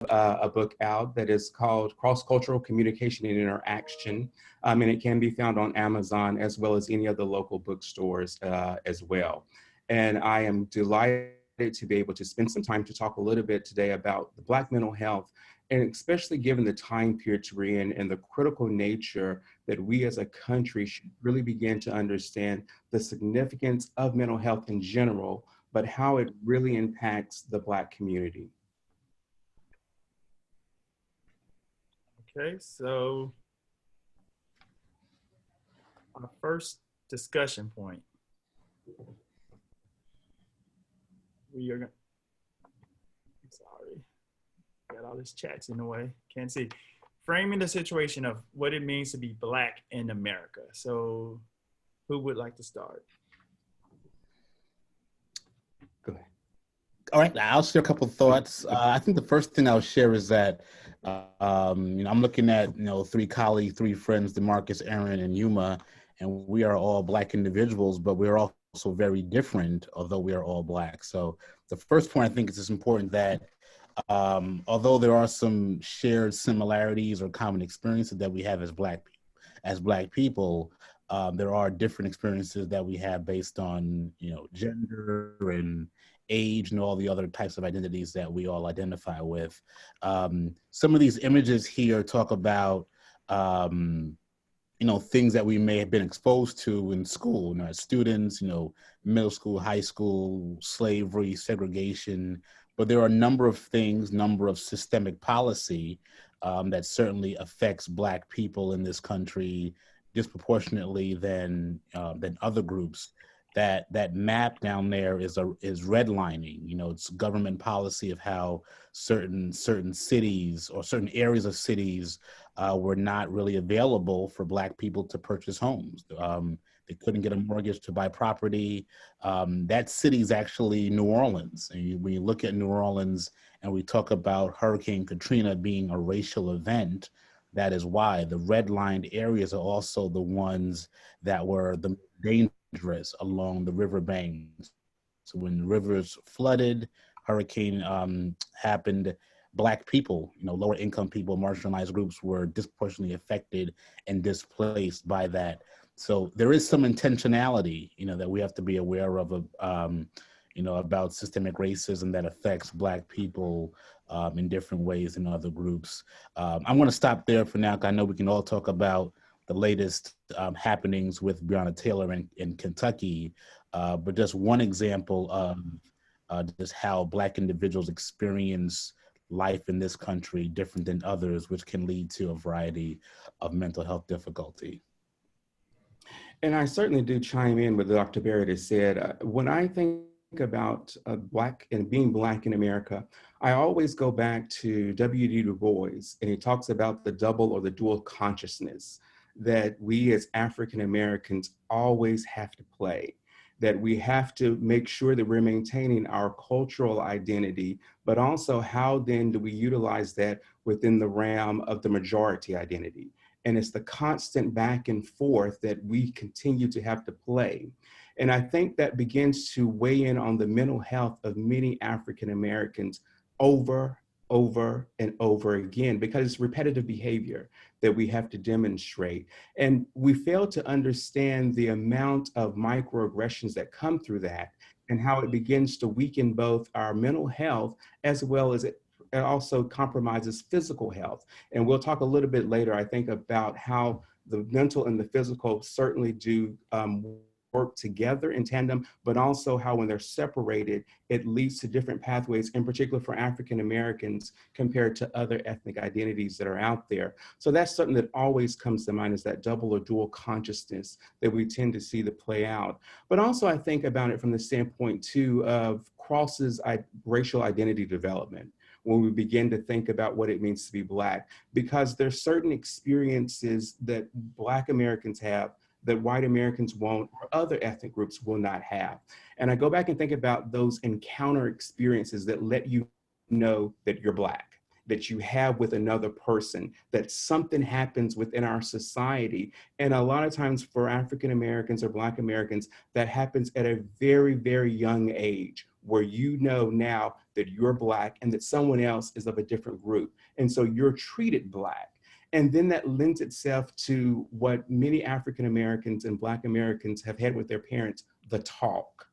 a book out that is called Cross-Cultural Communication and Interaction, and it can be found on Amazon as well as any of the local bookstores as well. And I am delighted to be able to spend some time to talk a little bit today about the Black mental health, and especially given the time period we're in and the critical nature that we as a country should really begin to understand the significance of mental health in general, but how it really impacts the Black community. Okay, so our first discussion point. We are going I'm sorry, got all this chats in the way, can't see. Framing the situation of what it means to be Black in America. So who would like to start? Go ahead. All right, I'll share a couple of thoughts. I think the first thing I'll share is that, I'm looking at, three colleagues, three friends, DeMarcus, Aaron, and Yuma, and we are all Black individuals, but we're also very different, although we are all Black. So the first point I think is it's important that although there are some shared similarities or common experiences that we have as Black people, there are different experiences that we have based on, gender and age and all the other types of identities that we all identify with. Some of these images here talk about, things that we may have been exposed to in school, as students, middle school, high school, slavery, segregation. But there are a number of things, number of systemic policy that certainly affects Black people in this country disproportionately than other groups. That map down there is redlining. It's government policy of how certain cities or certain areas of cities were not really available for Black people to purchase homes. They couldn't get a mortgage to buy property. That city is actually New Orleans. And when you look at New Orleans and we talk about Hurricane Katrina being a racial event, that is why the redlined areas are also the ones that were the dangerous along the riverbanks. So when the rivers flooded, hurricane happened, Black people, lower income people, marginalized groups were disproportionately affected and displaced by that. So there is some intentionality, that we have to be aware of, about systemic racism that affects Black people in different ways than other groups. I'm going to stop there for now, because I know we can all talk about the latest happenings with Breonna Taylor in Kentucky, but just one example of just how Black individuals experience life in this country different than others, which can lead to a variety of mental health difficulty. And I certainly do chime in with what Dr. Barrett has said. When I think about Black and being Black in America, I always go back to W.E.B. Du Bois, and he talks about the double or the dual consciousness that we as African Americans always have to play, that we have to make sure that we're maintaining our cultural identity, but also how then do we utilize that within the realm of the majority identity. And it's the constant back and forth that we continue to have to play. And I think that begins to weigh in on the mental health of many African Americans over and over again, because it's repetitive behavior that we have to demonstrate. And we fail to understand the amount of microaggressions that come through that and how it begins to weaken both our mental health as well as it also compromises physical health. And we'll talk a little bit later, I think, about how the mental and the physical certainly do work together in tandem, but also how when they're separated, it leads to different pathways, in particular for African Americans compared to other ethnic identities that are out there. So that's something that always comes to mind, is that double or dual consciousness that we tend to see to play out. But also I think about it from the standpoint too of crosses racial identity development, when we begin to think about what it means to be Black, because there's certain experiences that Black Americans have that white Americans won't, or other ethnic groups will not have. And I go back and think about those encounter experiences that let you know that you're Black, that you have with another person, that something happens within our society. And a lot of times for African Americans or Black Americans, that happens at a very, very young age, where you know now that you're Black and that someone else is of a different group. And so you're treated Black. And then that lends itself to what many African Americans and Black Americans have had with their parents, the talk.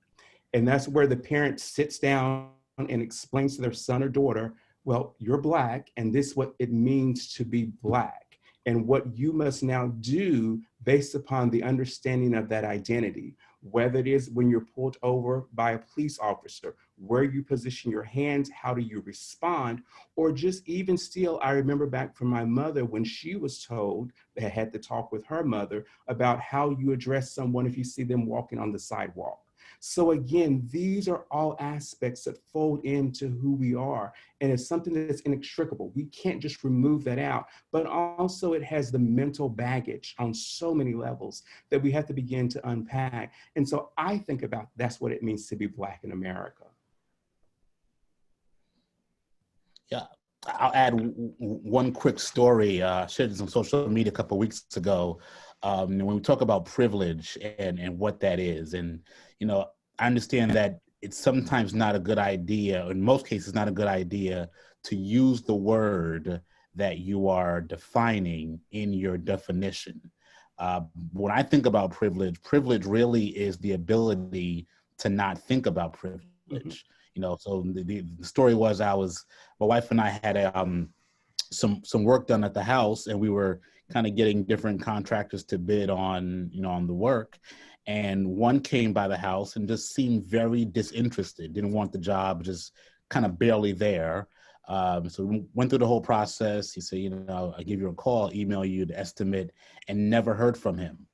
And that's where the parent sits down and explains to their son or daughter, well, you're Black, and this is what it means to be Black, and what you must now do based upon the understanding of that identity, whether it is when you're pulled over by a police officer, where you position your hands, how do you respond, or just even still, I remember back from my mother when she was told, that had to talk with her mother about how you address someone if you see them walking on the sidewalk. So again, these are all aspects that fold into who we are. And it's something that's inextricable. We can't just remove that out, but also it has the mental baggage on so many levels that we have to begin to unpack. And so I think about that's what it means to be Black in America. Yeah, I'll add one quick story. Shared this on social media a couple of weeks ago. When we talk about privilege and what that is, and I understand that it's sometimes not a good idea, or in most cases, not a good idea to use the word that you are defining in your definition. When I think about privilege, privilege really is the ability to not think about privilege. Mm-hmm. So the story was my wife and I had some work done at the house, and we were kind of getting different contractors to bid on the work. And one came by the house and just seemed very disinterested, didn't want the job, just kind of barely there. So we went through the whole process. He said, I'll give you a call, email you the estimate, and never heard from him.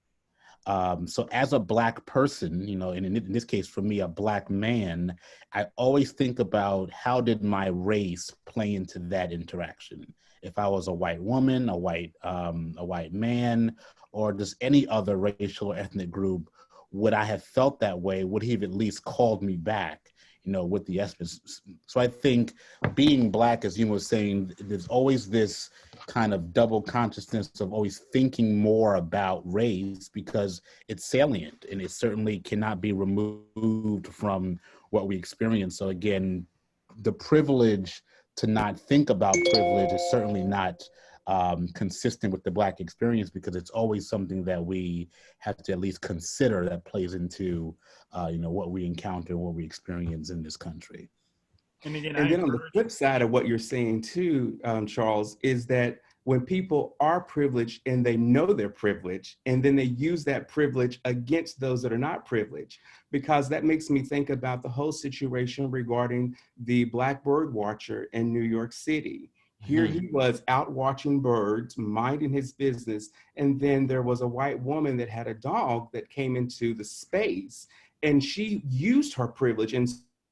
So as a Black person, and in this case for me, a Black man, I always think about how did my race play into that interaction? If I was a white woman, a white man, or just any other racial or ethnic group, would I have felt that way? Would he have at least called me back, with the essence? So I think being Black, as you were saying, there's always this kind of double consciousness of always thinking more about race because it's salient and it certainly cannot be removed from what we experience. So again, the privilege to not think about privilege is certainly not consistent with the Black experience, because it's always something that we have to at least consider that plays into what we encounter, what we experience in this country. And again, and then on the flip side of what you're saying too, Charles, is that when people are privileged and they know they're privileged, and then they use that privilege against those that are not privileged, because that makes me think about the whole situation regarding the Black bird watcher in New York City. Here he was out watching birds, minding his business, and then there was a white woman that had a dog that came into the space, and she used her privilege and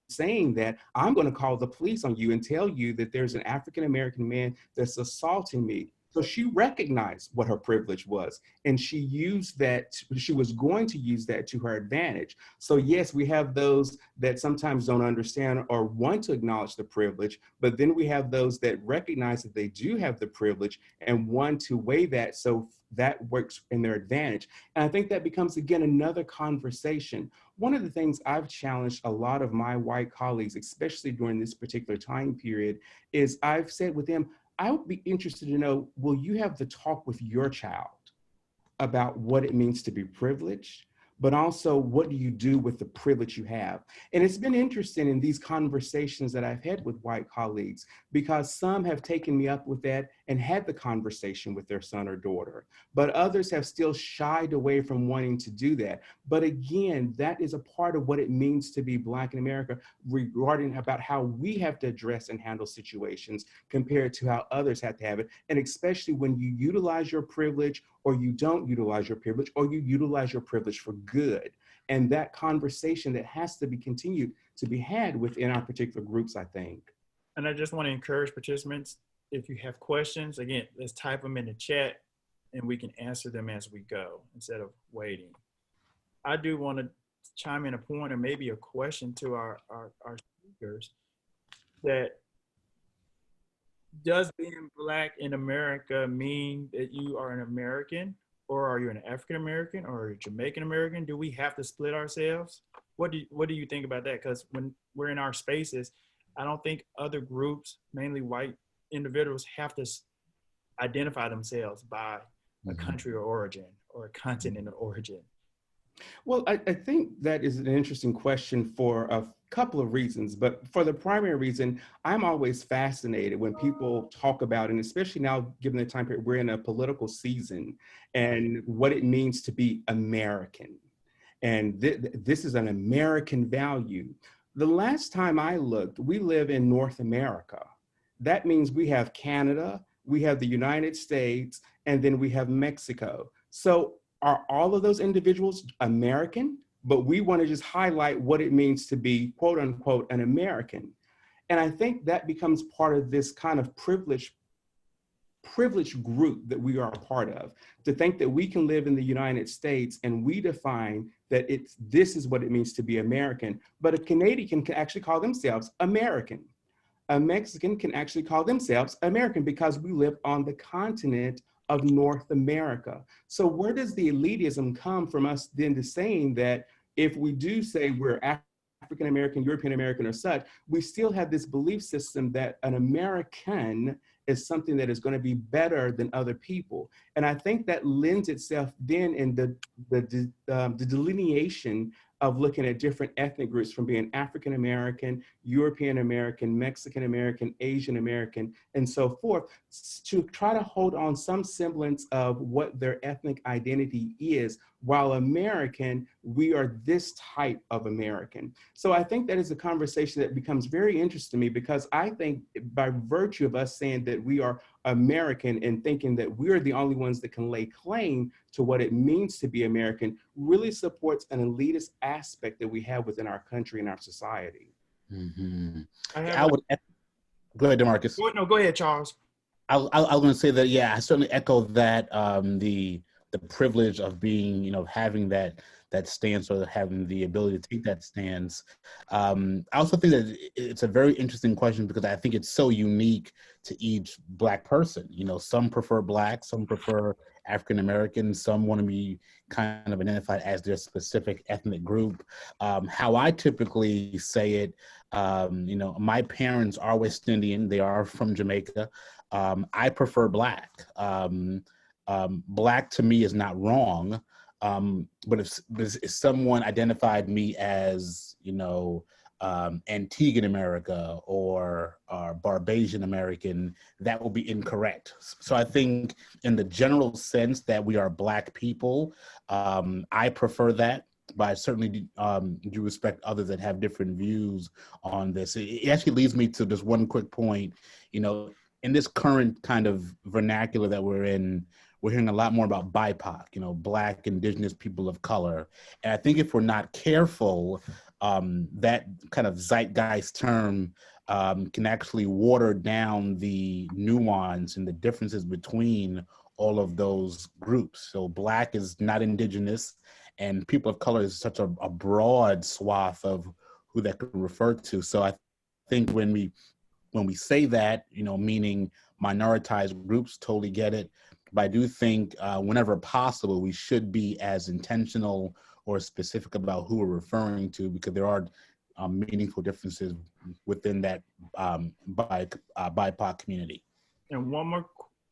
saying that I'm going to call the police on you and tell you that there's an African-American man that's assaulting me. So she recognized what her privilege was, and she used that, she was going to use that to her advantage. So yes, we have those that sometimes don't understand or want to acknowledge the privilege, but then we have those that recognize that they do have the privilege and want to weigh that so that works in their advantage. And I think that becomes, again, another conversation. One of the things I've challenged a lot of my white colleagues, especially during this particular time period, is I've said with them, I would be interested to know, will you have the talk with your child about what it means to be privileged, but also what do you do with the privilege you have? And it's been interesting in these conversations that I've had with white colleagues, because some have taken me up with that and had the conversation with their son or daughter, but others have still shied away from wanting to do that. But again, that is a part of what it means to be Black in America, regarding about how we have to address and handle situations compared to how others have to have it. And especially when you utilize your privilege, or you don't utilize your privilege, or you utilize your privilege for good. And that conversation that has to be continued to be had within our particular groups, I think. And I just want to encourage participants, if you have questions, again, let's type them in the chat and we can answer them as we go instead of waiting. I do want to chime in a point or maybe a question to our speakers, that does being Black in America mean that you are an American, or are you an African American or a Jamaican American? Do we have to split ourselves? What do you think about that? Because when we're in our spaces, I don't think other groups, mainly white individuals, have to identify themselves by a country of origin or a continent of origin. Well, I think that is an interesting question for a couple of reasons, but for the primary reason, I'm always fascinated when people talk about, and especially now, given the time period, we're in a political season, and what it means to be American. And this is an American value. The last time I looked, we live in North America. That means we have Canada, we have the United States, and then we have Mexico. So are all of those individuals American? But we want to just highlight what it means to be, quote unquote, an American. And I think that becomes part of this kind of privileged group that we are a part of, to think that we can live in the United States and we define that this is what it means to be American. But a Canadian can actually call themselves American. A Mexican can actually call themselves American because we live on the continent of North America. So where does the elitism come from us then to saying that if we do say we're African American, European American, or such, we still have this belief system that an American is something that is going to be better than other people. And I think that lends itself then in the delineation of looking at different ethnic groups, from being African American, European American, Mexican American, Asian American, and so forth, to try to hold on some semblance of what their ethnic identity is. While American, we are this type of American. So I think that is a conversation that becomes very interesting to me, because I think by virtue of us saying that we are American and thinking that we're the only ones that can lay claim to what it means to be American really supports an elitist aspect that we have within our country and our society. Mm-hmm. I would go ahead, DeMarcus. No, go ahead, Charles. I was going to say that, yeah, I certainly echo that, the privilege of being, having that stance, or having the ability to take that stance. I also think that it's a very interesting question, because I think it's so unique to each Black person. Some prefer Black, some prefer African American, some want to be kind of identified as their specific ethnic group. How I typically say it, my parents are West Indian, they are from Jamaica. I prefer Black. Black to me is not wrong. But if someone identified me as, Antiguan America or Barbadian American, that will be incorrect. So I think in the general sense that we are Black people, I prefer that. But I certainly do respect others that have different views on this. It actually leads me to just one quick point. In this current kind of vernacular that we're in, we're hearing a lot more about BIPOC, Black, Indigenous, people of color. And I think if we're not careful, that kind of zeitgeist term can actually water down the nuance and the differences between all of those groups. So Black is not Indigenous, and people of color is such a broad swath of who that could refer to. So I think when we say that, meaning minoritized groups, totally get it. But I do think whenever possible, we should be as intentional or specific about who we're referring to, because there are meaningful differences within that BIPOC community. And one more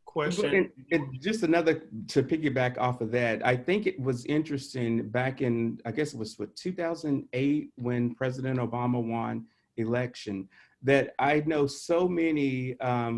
question. And just another, to piggyback off of that, I think it was interesting back in, I guess it was 2008, when President Obama won election, that I know so many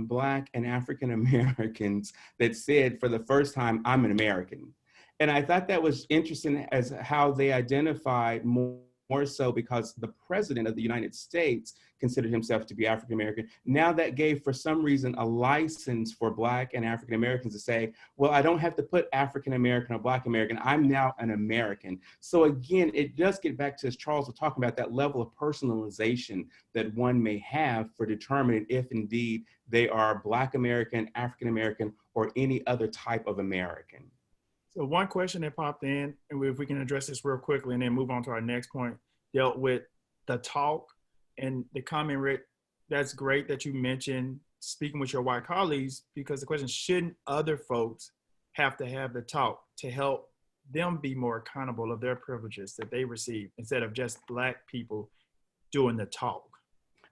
Black and African Americans that said for the first time, I'm an American. And I thought that was interesting as how they identified more so because the president of the United States considered himself to be African American. Now that gave, for some reason, a license for Black and African Americans to say, well, I don't have to put African American or Black American, I'm now an American. So again, it does get back to, as Charles was talking about, that level of personalization that one may have for determining if indeed they are Black American, African American, or any other type of American. So one question that popped in, and if we can address this real quickly and then move on to our next point, dealt with the talk and the comment, Rick, that's great that you mentioned speaking with your white colleagues, because the question, shouldn't other folks have to have the talk to help them be more accountable of their privileges that they receive instead of just Black people doing the talk?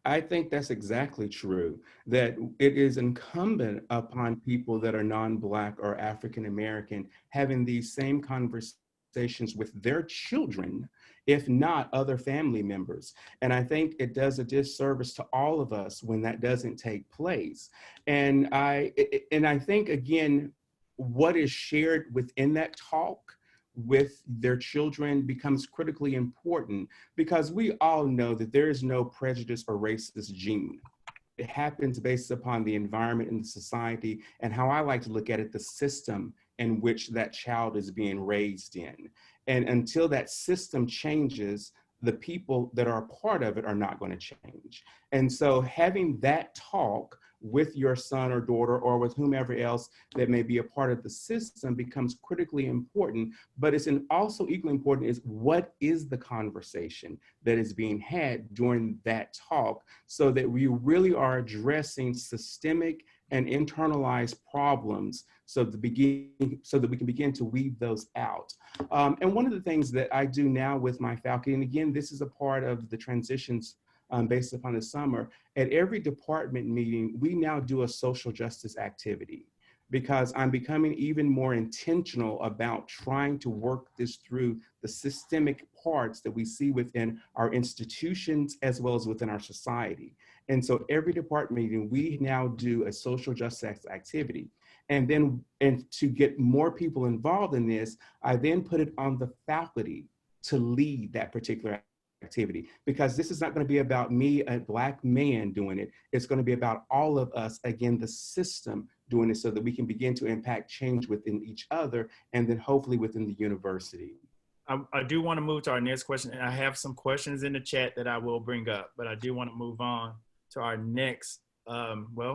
I think that's exactly true, that it is incumbent upon people that are non-Black or African American having these same conversations with their children, if not other family members. And I think it does a disservice to all of us when that doesn't take place. And I think, again, what is shared within that talk with their children becomes critically important, because we all know that there is no prejudice or racist gene. It happens based upon the environment and the society, and how I like to look at it, the system in which that child is being raised in. And until that system changes, the people that are a part of it are not going to change. And so having that talk with your son or daughter or with whomever else that may be a part of the system becomes critically important. But it's also equally important is, what is the conversation that is being had during that talk, so that we really are addressing systemic and internalized problems, so that we can begin to weed those out. And one of the things that I do now with my faculty, and again, this is a part of the transitions based upon the summer, at every department meeting, we now do a social justice activity, because I'm becoming even more intentional about trying to work this through the systemic parts that we see within our institutions as well as within our society. And so every department meeting, we now do a social justice activity. And to get more people involved in this, I then put it on the faculty to lead that particular activity, because this is not going to be about me, a Black man, doing it. It's going to be about all of us, again, the system doing it, so that we can begin to impact change within each other and then hopefully within the university. I do want to move to our next question, and I have some questions in the chat that I will bring up, but I do want to move on to our next. Do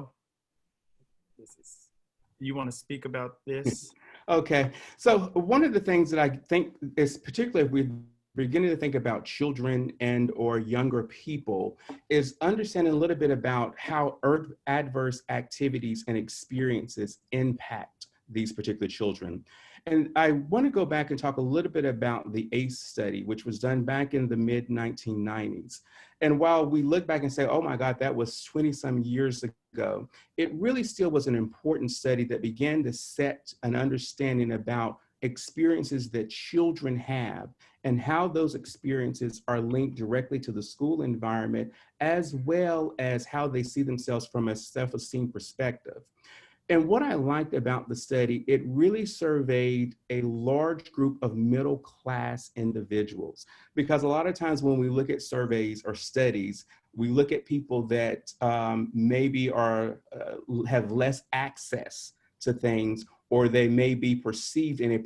you want to speak about this? Okay, so one of the things that I think is, particularly if we beginning to think about children and or younger people, is understanding a little bit about how adverse activities and experiences impact these particular children. And I want to go back and talk a little bit about the ACE study, which was done back in the mid 1990s. And while we look back and say, oh my God, that was 20 some years ago, it really still was an important study that began to set an understanding about experiences that children have and how those experiences are linked directly to the school environment, as well as how they see themselves from a self-esteem perspective. And what I liked about the study, it really surveyed a large group of middle class individuals, because a lot of times when we look at surveys or studies, we look at people that maybe have less access to things, or they may be perceived in a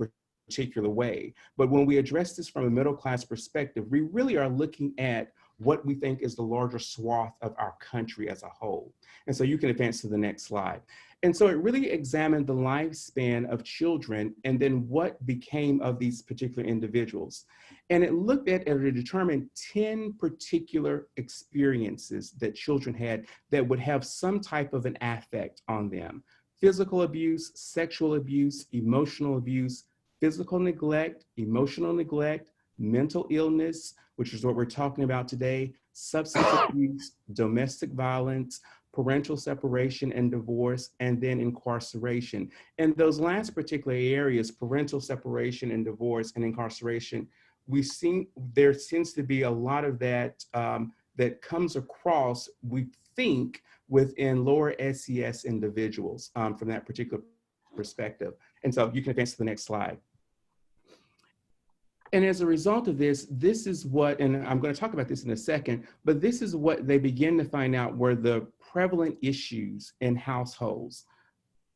particular way. But when we address this from a middle class perspective, we really are looking at what we think is the larger swath of our country as a whole. And so you can advance to the next slide. And so it really examined the lifespan of children and then what became of these particular individuals. And it looked at and determined 10 particular experiences that children had that would have some type of an affect on them: physical abuse, sexual abuse, emotional abuse, physical neglect, emotional neglect, mental illness, which is what we're talking about today, substance abuse, domestic violence, parental separation and divorce, and then incarceration. And those last particular areas, parental separation and divorce and incarceration, there seems to be a lot of that that comes across, we think, within lower SES individuals from that particular perspective. And so you can advance to the next slide. And as a result of this is what, and I'm going to talk about this in a second, but this is what they begin to find out were the prevalent issues in households: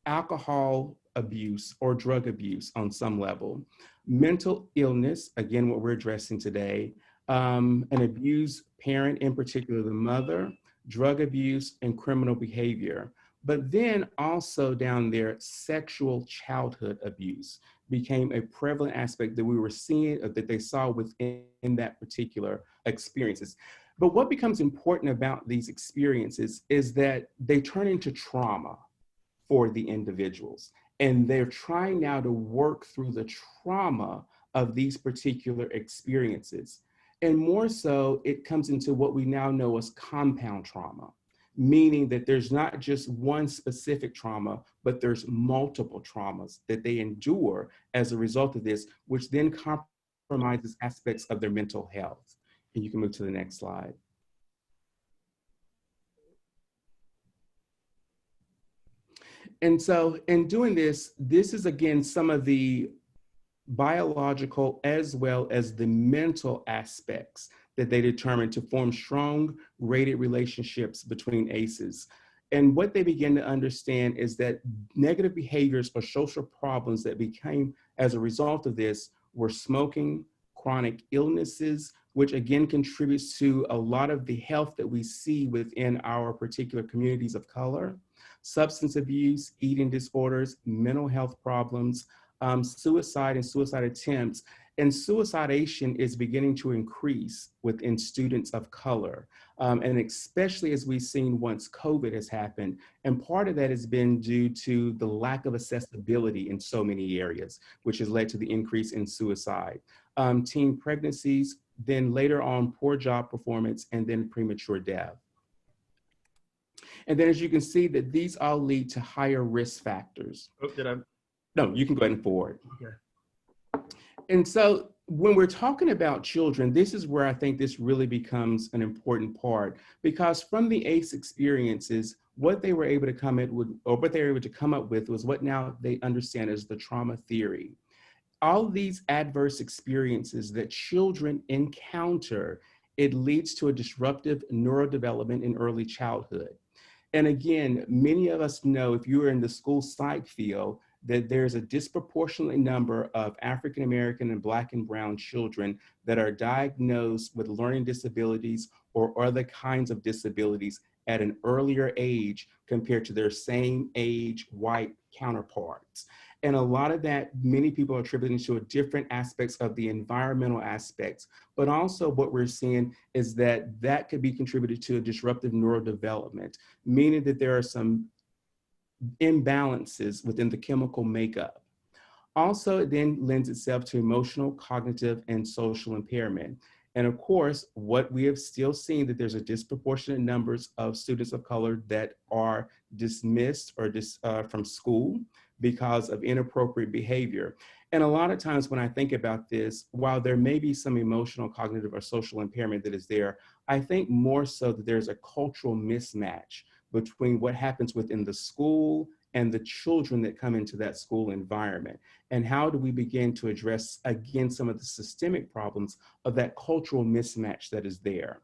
alcohol abuse or drug abuse on some level, mental illness, again, what we're addressing today, an abused parent, in particular the mother, drug abuse, and criminal behavior. But then also down there, sexual childhood abuse became a prevalent aspect that we were seeing, that they saw within that particular experiences. But what becomes important about these experiences is that they turn into trauma for the individuals. And they're trying now to work through the trauma of these particular experiences. And more so, it comes into what we now know as compound trauma, meaning that there's not just one specific trauma, but there's multiple traumas that they endure as a result of this, which then compromises aspects of their mental health. And you can move to the next slide. And so in doing this, this is again some of the biological as well as the mental aspects that they determine to form strong rated relationships between ACEs. And what they begin to understand is that negative behaviors or social problems that became as a result of this were smoking, chronic illnesses, which again contributes to a lot of the health that we see within our particular communities of color, substance abuse, eating disorders, mental health problems, suicide and suicide attempts. And suicidation is beginning to increase within students of color. And especially as we've seen once COVID has happened. And part of that has been due to the lack of accessibility in so many areas, which has led to the increase in suicide. Teen pregnancies, then later on poor job performance, and then premature death. And then as you can see that these all lead to higher risk factors. Oh, did I? No, you can go ahead and forward. Okay. And so when we're talking about children, this is where I think this really becomes an important part, because from the ACE experiences, what they were able to come in with, or what they were able to come up with, was what now they understand as the trauma theory. All of these adverse experiences that children encounter, it leads to a disruptive neurodevelopment in early childhood. And again, many of us know, if you're in the school psych field, that there's a disproportionate number of African American and Black and Brown children that are diagnosed with learning disabilities or other kinds of disabilities at an earlier age compared to their same age white counterparts. And a lot of that, many people are attributing to different aspects of the environmental aspects, but also what we're seeing is that that could be contributed to a disruptive neurodevelopment, meaning that there are some imbalances within the chemical makeup. Also, it then lends itself to emotional, cognitive, and social impairment. And of course, what we have still seen, that there's a disproportionate numbers of students of color that are dismissed or from school because of inappropriate behavior. And a lot of times when I think about this, while there may be some emotional, cognitive, or social impairment that is there, I think more so that there's a cultural mismatch between what happens within the school and the children that come into that school environment. And how do we begin to address, again, some of the systemic problems of that cultural mismatch that is there?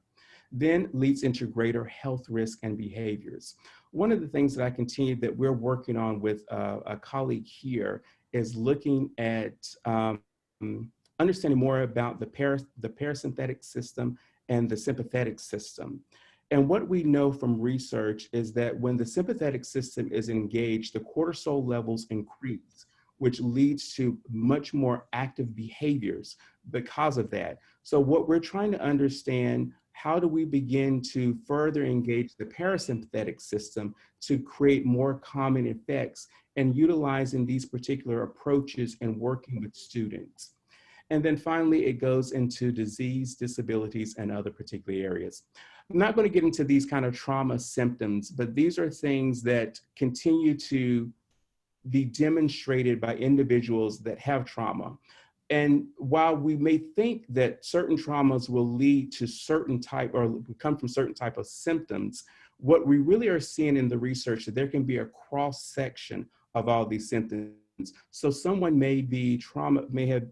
Then leads into greater health risk and behaviors. One of the things that I continue that we're working on with a colleague here is looking at understanding more about the parasympathetic system and the sympathetic system. And what we know from research is that when the sympathetic system is engaged, the cortisol levels increase, which leads to much more active behaviors because of that. So what we're trying to understand, how do we begin to further engage the parasympathetic system to create more calming effects and utilizing these particular approaches and working with students? And then finally, it goes into disease, disabilities, and other particular areas. I'm not going to get into these kind of trauma symptoms, but these are things that continue to be demonstrated by individuals that have trauma. And while we may think that certain traumas will lead to certain type or come from certain type of symptoms, what we really are seeing in the research that there can be a cross section of all these symptoms. So someone may have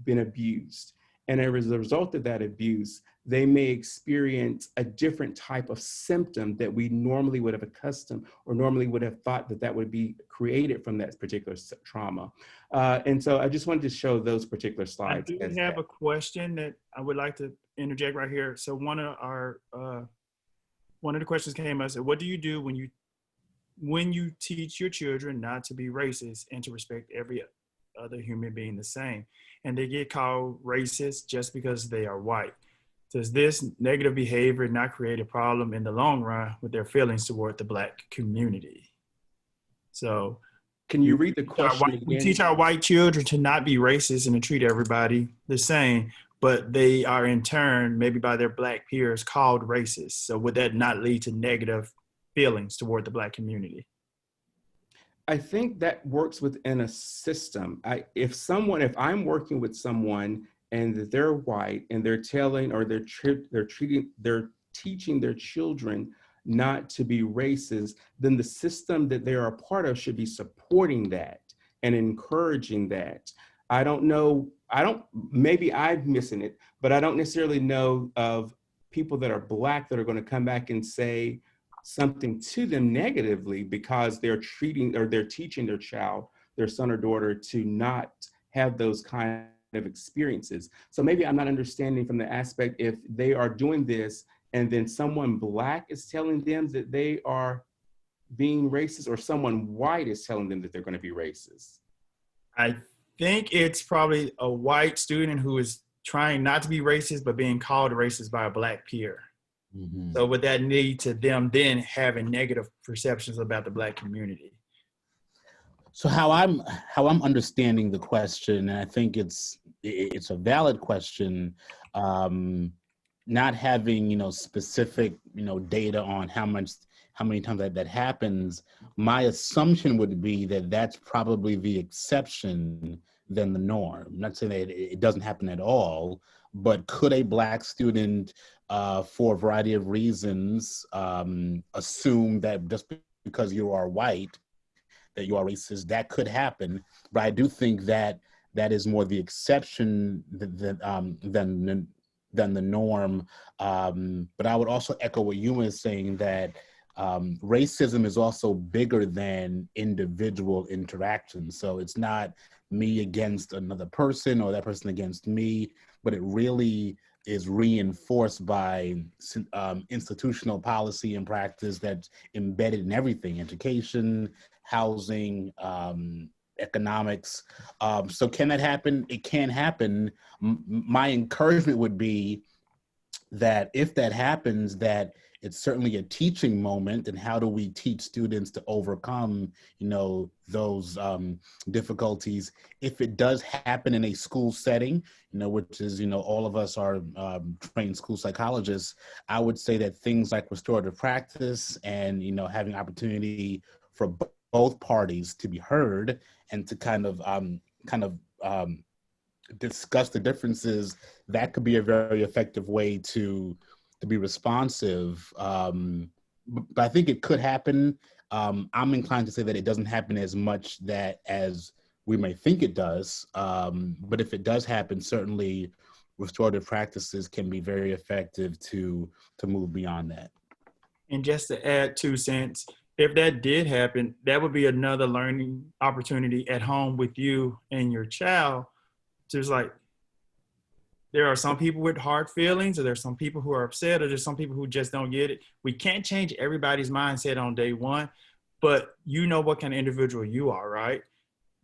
been abused. And as a result of that abuse, they may experience a different type of symptom that we normally would have accustomed or normally would have thought that would be created from that particular trauma. And so I just wanted to show those particular slides. I do have a question that I would like to interject right here. So one of the questions came up, said, what do you do when you teach your children not to be racist and to respect every other human being the same, and they get called racist just because they are white? Does this negative behavior not create a problem in the long run with their feelings toward the Black community? So Can you read the question we again? teach our white children to not be racist and to treat everybody the same, but they are in turn, maybe by their Black peers, called racist. So would that not lead to negative feelings toward the Black community? I think that works within a system. If I'm working with someone and they're white and they're telling or they're teaching their children not to be racist, then the system that they are a part of should be supporting that and encouraging that. I don't know, maybe I'm missing it, but I don't necessarily know of people that are Black that are going to come back and say something to them negatively because they're teaching their child, their son or daughter, to not have those kind of experiences. So maybe I'm not understanding from the aspect if they are doing this and then someone Black is telling them that they are being racist, or someone white is telling them that they're going to be racist. I think it's probably a white student who is trying not to be racist, but being called racist by a Black peer. Mm-hmm. So would that lead to them then having negative perceptions about the Black community? So how I'm understanding the question, and I think it's a valid question, not having specific data on how many times that happens. My assumption would be that that's probably the exception than the norm. I'm not saying that it doesn't happen at all, but could a Black student, for a variety of reasons, assume that just because you are white, that you are racist? That could happen, but I do think that that is more the exception than the norm. But I would also echo what you were saying, that racism is also bigger than individual interactions. So it's not me against another person or that person against me, but it really is reinforced by institutional policy and practice that's embedded in everything: education, housing, economics. So can that happen? It can happen. My encouragement would be that if that happens, that it's certainly a teaching moment. And how do we teach students to overcome, those difficulties? If it does happen in a school setting, which is, all of us are trained school psychologists, I would say that things like restorative practice and, having opportunity for both parties to be heard and to kind of discuss the differences, that could be a very effective way to be responsive. But I think it could happen. I'm inclined to say that it doesn't happen as much as we may think it does. But if it does happen, certainly restorative practices can be very effective to move beyond that. And just to add 2 cents, if that did happen, that would be another learning opportunity at home with you and your child. Just like, there are some people with hard feelings, or there's some people who are upset, or there's some people who just don't get it. We can't change everybody's mindset on day one, but you know what kind of individual you are, right?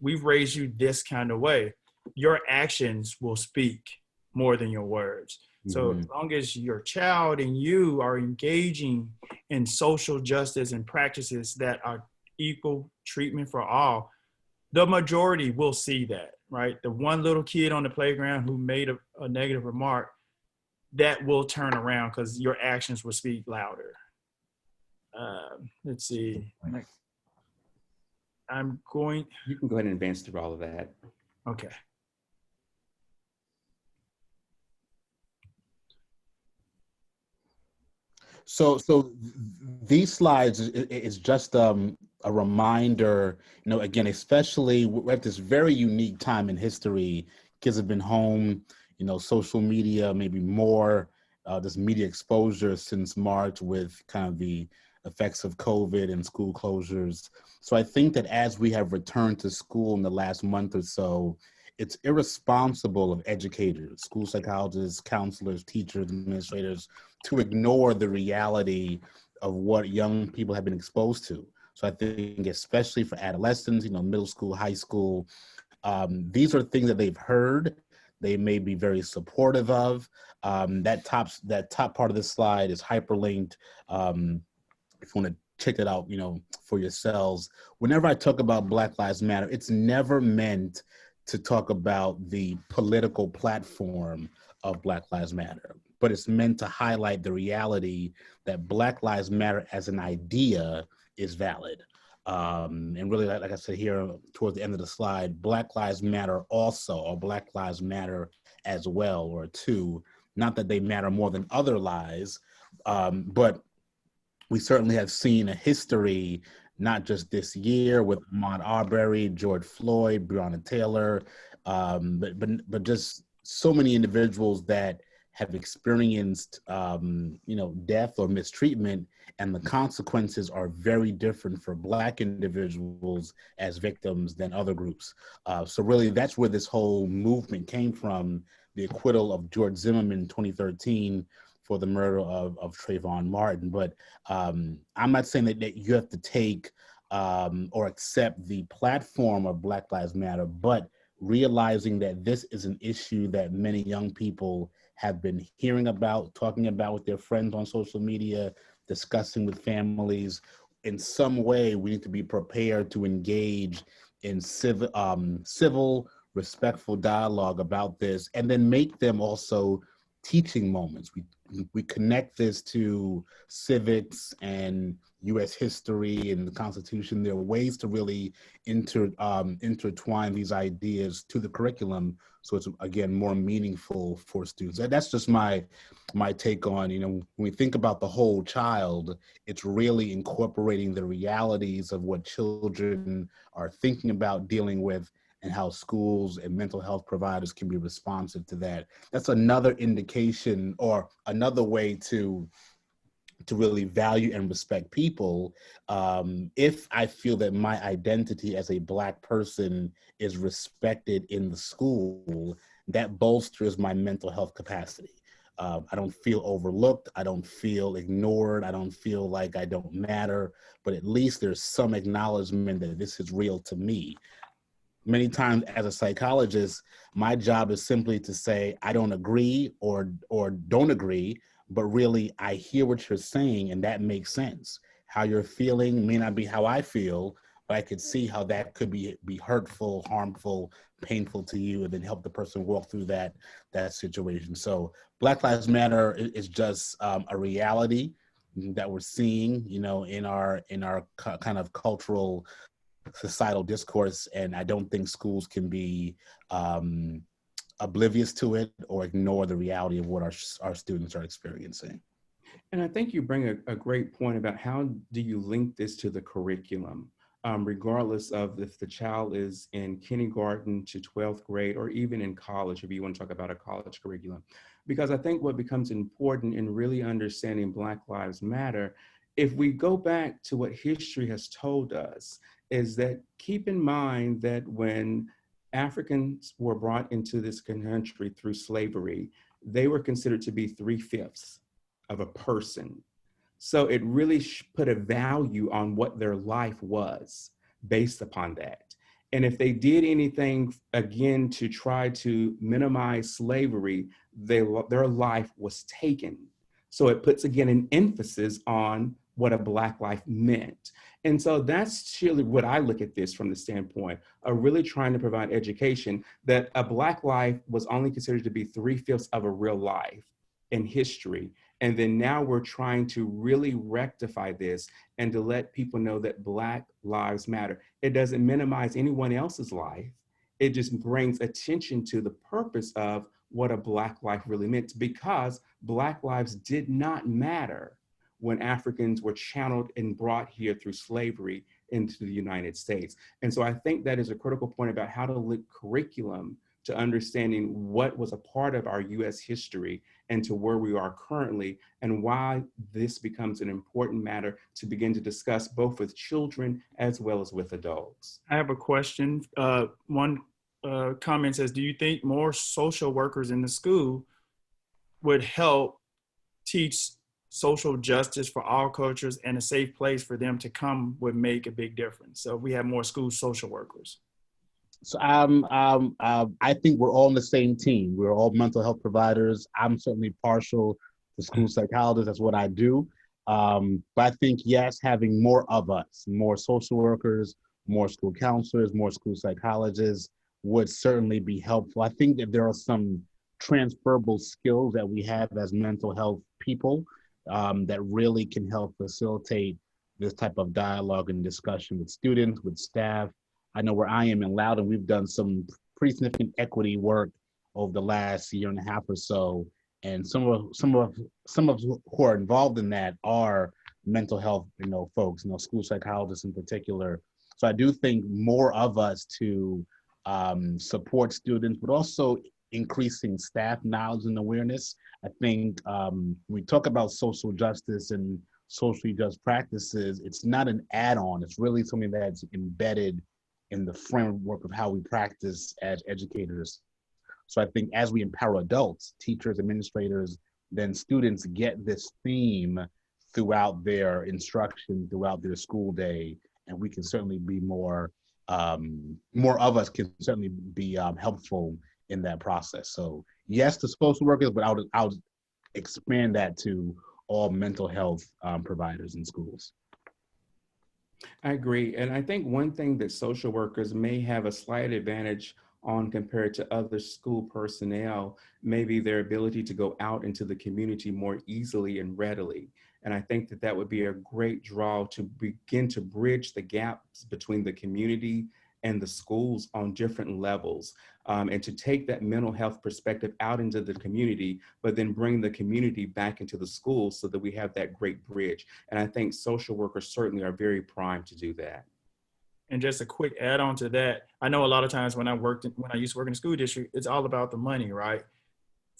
We've raised you this kind of way. Your actions will speak more than your words. So as long as your child and you are engaging in social justice and practices that are equal treatment for all, the majority will see that, right? The one little kid on the playground who made a negative remark, that will turn around because your actions will speak louder. Let's see. You can go ahead and advance through all of that. Okay. So these slides is just a reminder, again, especially we're at this very unique time in history. Kids have been home, social media, maybe more, this media exposure since March with kind of the effects of COVID and school closures. So I think that as we have returned to school in the last month or so, it's irresponsible of educators, school psychologists, counselors, teachers, administrators to ignore the reality of what young people have been exposed to. So I think especially for adolescents, middle school, high school, these are things that they've heard. They may be very supportive of. That top part of the slide is hyperlinked. If you want to check that out, for yourselves. Whenever I talk about Black Lives Matter, it's never meant to talk about the political platform of Black Lives Matter, but it's meant to highlight the reality that Black Lives Matter as an idea is valid. And really, like I said here towards the end of the slide, Black Lives Matter also, or Black Lives Matter as well, or two, not that they matter more than other lives, but we certainly have seen a history, not just this year with Ahmaud Arbery, George Floyd, Breonna Taylor, but just so many individuals that have experienced, death or mistreatment, and the consequences are very different for Black individuals as victims than other groups. So really, that's where this whole movement came from, the acquittal of George Zimmerman in 2013 for the murder of Trayvon Martin. But I'm not saying that you have to take or accept the platform of Black Lives Matter, but realizing that this is an issue that many young people have been hearing about, talking about with their friends on social media, discussing with families. In some way, we need to be prepared to engage in civil, respectful dialogue about this, and then make them also teaching moments. We connect this to civics and U.S. history and the Constitution. There are ways to really intertwine these ideas to the curriculum, so it's, again, more meaningful for students. That's just my take on, when we think about the whole child, it's really incorporating the realities of what children are thinking about, dealing with, and how schools and mental health providers can be responsive to that. That's another indication, or another way to really value and respect people. If I feel that my identity as a Black person is respected in the school, that bolsters my mental health capacity. I don't feel overlooked. I don't feel ignored. I don't feel like I don't matter, but at least there's some acknowledgement that this is real to me. Many times as a psychologist, my job is simply to say, I don't agree or don't agree, but really I hear what you're saying and that makes sense. How you're feeling may not be how I feel, but I could see how that could be hurtful, harmful, painful to you, and then help the person walk through that situation. So Black Lives Matter is just a reality that we're seeing, in our kind of cultural societal discourse, and I don't think schools can be oblivious to it or ignore the reality of what our students are experiencing. And I think you bring a great point about how do you link this to the curriculum, regardless of if the child is in kindergarten to 12th grade or even in college, if you want to talk about a college curriculum. Because I think what becomes important in really understanding Black Lives Matter, if we go back to what history has told us, is that keep in mind that when Africans were brought into this country through slavery, they were considered to be 3/5 of a person. So it really put a value on what their life was based upon that. And if they did anything, again, to try to minimize slavery, their life was taken. So it puts, again, an emphasis on what a Black life meant. And so that's really what I look at this from the standpoint of really trying to provide education, that a Black life was only considered to be 3/5 of a real life in history. And then now we're trying to really rectify this and to let people know that Black lives matter. It doesn't minimize anyone else's life. It just brings attention to the purpose of what a Black life really meant, because Black lives did not matter when Africans were channeled and brought here through slavery into the United States. And so I think that is a critical point about how to link curriculum to understanding what was a part of our US history and to where we are currently, and why this becomes an important matter to begin to discuss both with children as well as with adults. I have a question. One comment says, do you think more social workers in the school would help teach social justice for all cultures and a safe place for them to come would make a big difference? So if we have more school social workers. So I think we're all on the same team. We're all mental health providers. I'm certainly partial to school psychologists. That's what I do. But I think, yes, having more of us, more social workers, more school counselors, more school psychologists would certainly be helpful. I think that there are some transferable skills that we have as mental health people that really can help facilitate this type of dialogue and discussion with students, with staff. I know where I am in Loudoun, we've done some pretty significant equity work over the last year and a half or so, and some of who are involved in that are mental health, folks, school psychologists in particular. So I do think more of us to support students, but also increasing staff knowledge and awareness. I think when we talk about social justice and socially just practices, it's not an add-on. It's really something that's embedded in the framework of how we practice as educators. So I think as we empower adults, teachers, administrators, then students get this theme throughout their instruction, throughout their school day, and we can certainly be more of us can certainly be helpful in that process. So yes, to social workers, but I'll expand that to all mental health providers in schools. I agree. And I think one thing that social workers may have a slight advantage on compared to other school personnel, maybe their ability to go out into the community more easily and readily. And I think that that would be a great draw to begin to bridge the gaps between the community and the schools on different levels, and to take that mental health perspective out into the community, but then bring the community back into the schools so that we have that great bridge. And I think social workers certainly are very primed to do that. And just a quick add on to that, I know a lot of times when I used to work in the school district, it's all about the money, right?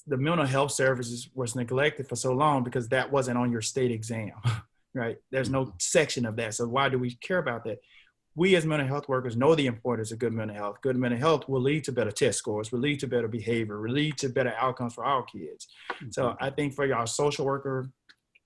The mental health services was neglected for so long because that wasn't on your state exam, right? There's no section of that. So why do we care about that? We as mental health workers know the importance of good mental health. Good mental health will lead to better test scores, will lead to better behavior, will lead to better outcomes for our kids. So I think for our social worker,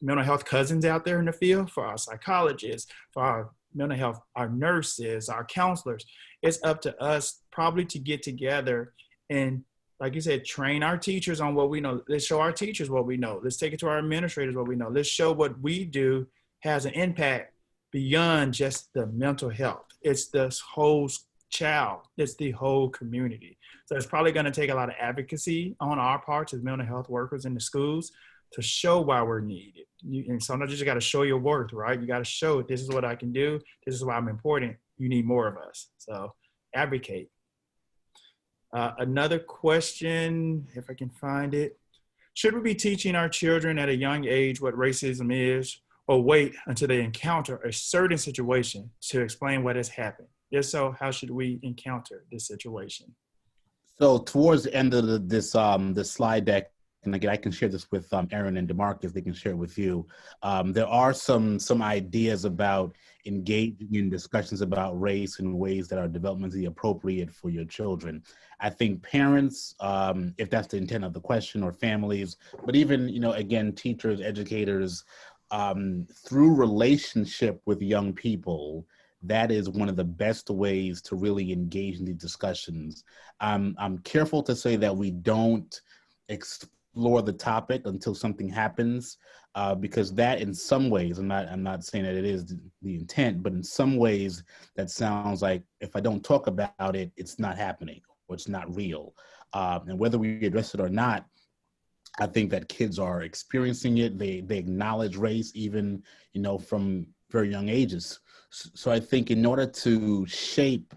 mental health cousins out there in the field, for our psychologists, for our mental health, our nurses, our counselors, it's up to us probably to get together and, like you said, train our teachers on what we know. Let's show our teachers what we know. Let's take it to our administrators what we know. Let's show what we do has an impact beyond just the mental health. It's this whole child. It's the whole community. So it's probably going to take a lot of advocacy on our parts as mental health workers in the schools to show why we're needed. And sometimes you just got to show your worth, right? You got to show this is what I can do. This is why I'm important. You need more of us. So advocate. Another question, if I can find it. Should we be teaching our children at a young age what racism is, or wait until they encounter a certain situation to explain what has happened? If so, how should we encounter this situation? So towards the end of this slide deck, and again, I can share this with Aaron and DeMarcus, they can share it with you. There are some ideas about engaging in discussions about race in ways that are developmentally appropriate for your children. I think parents, if that's the intent of the question, or families, but even, again, teachers, educators, through relationship with young people, that is one of the best ways to really engage in these discussions. I'm careful to say that we don't explore the topic until something happens, because that, in some ways, I'm not saying that it is the intent, but in some ways that sounds like if I don't talk about it, it's not happening or it's not real. And whether we address it or not, I think that kids are experiencing it. They acknowledge race even, from very young ages. So I think in order to shape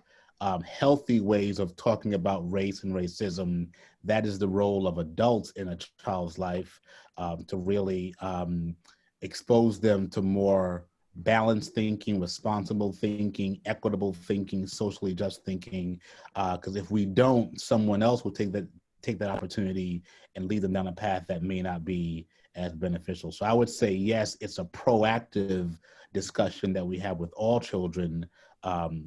healthy ways of talking about race and racism, that is the role of adults in a child's life, to really expose them to more balanced thinking, responsible thinking, equitable thinking, socially just thinking. Because if we don't, someone else will take that opportunity and lead them down a path that may not be as beneficial. So I would say, yes, it's a proactive discussion that we have with all children.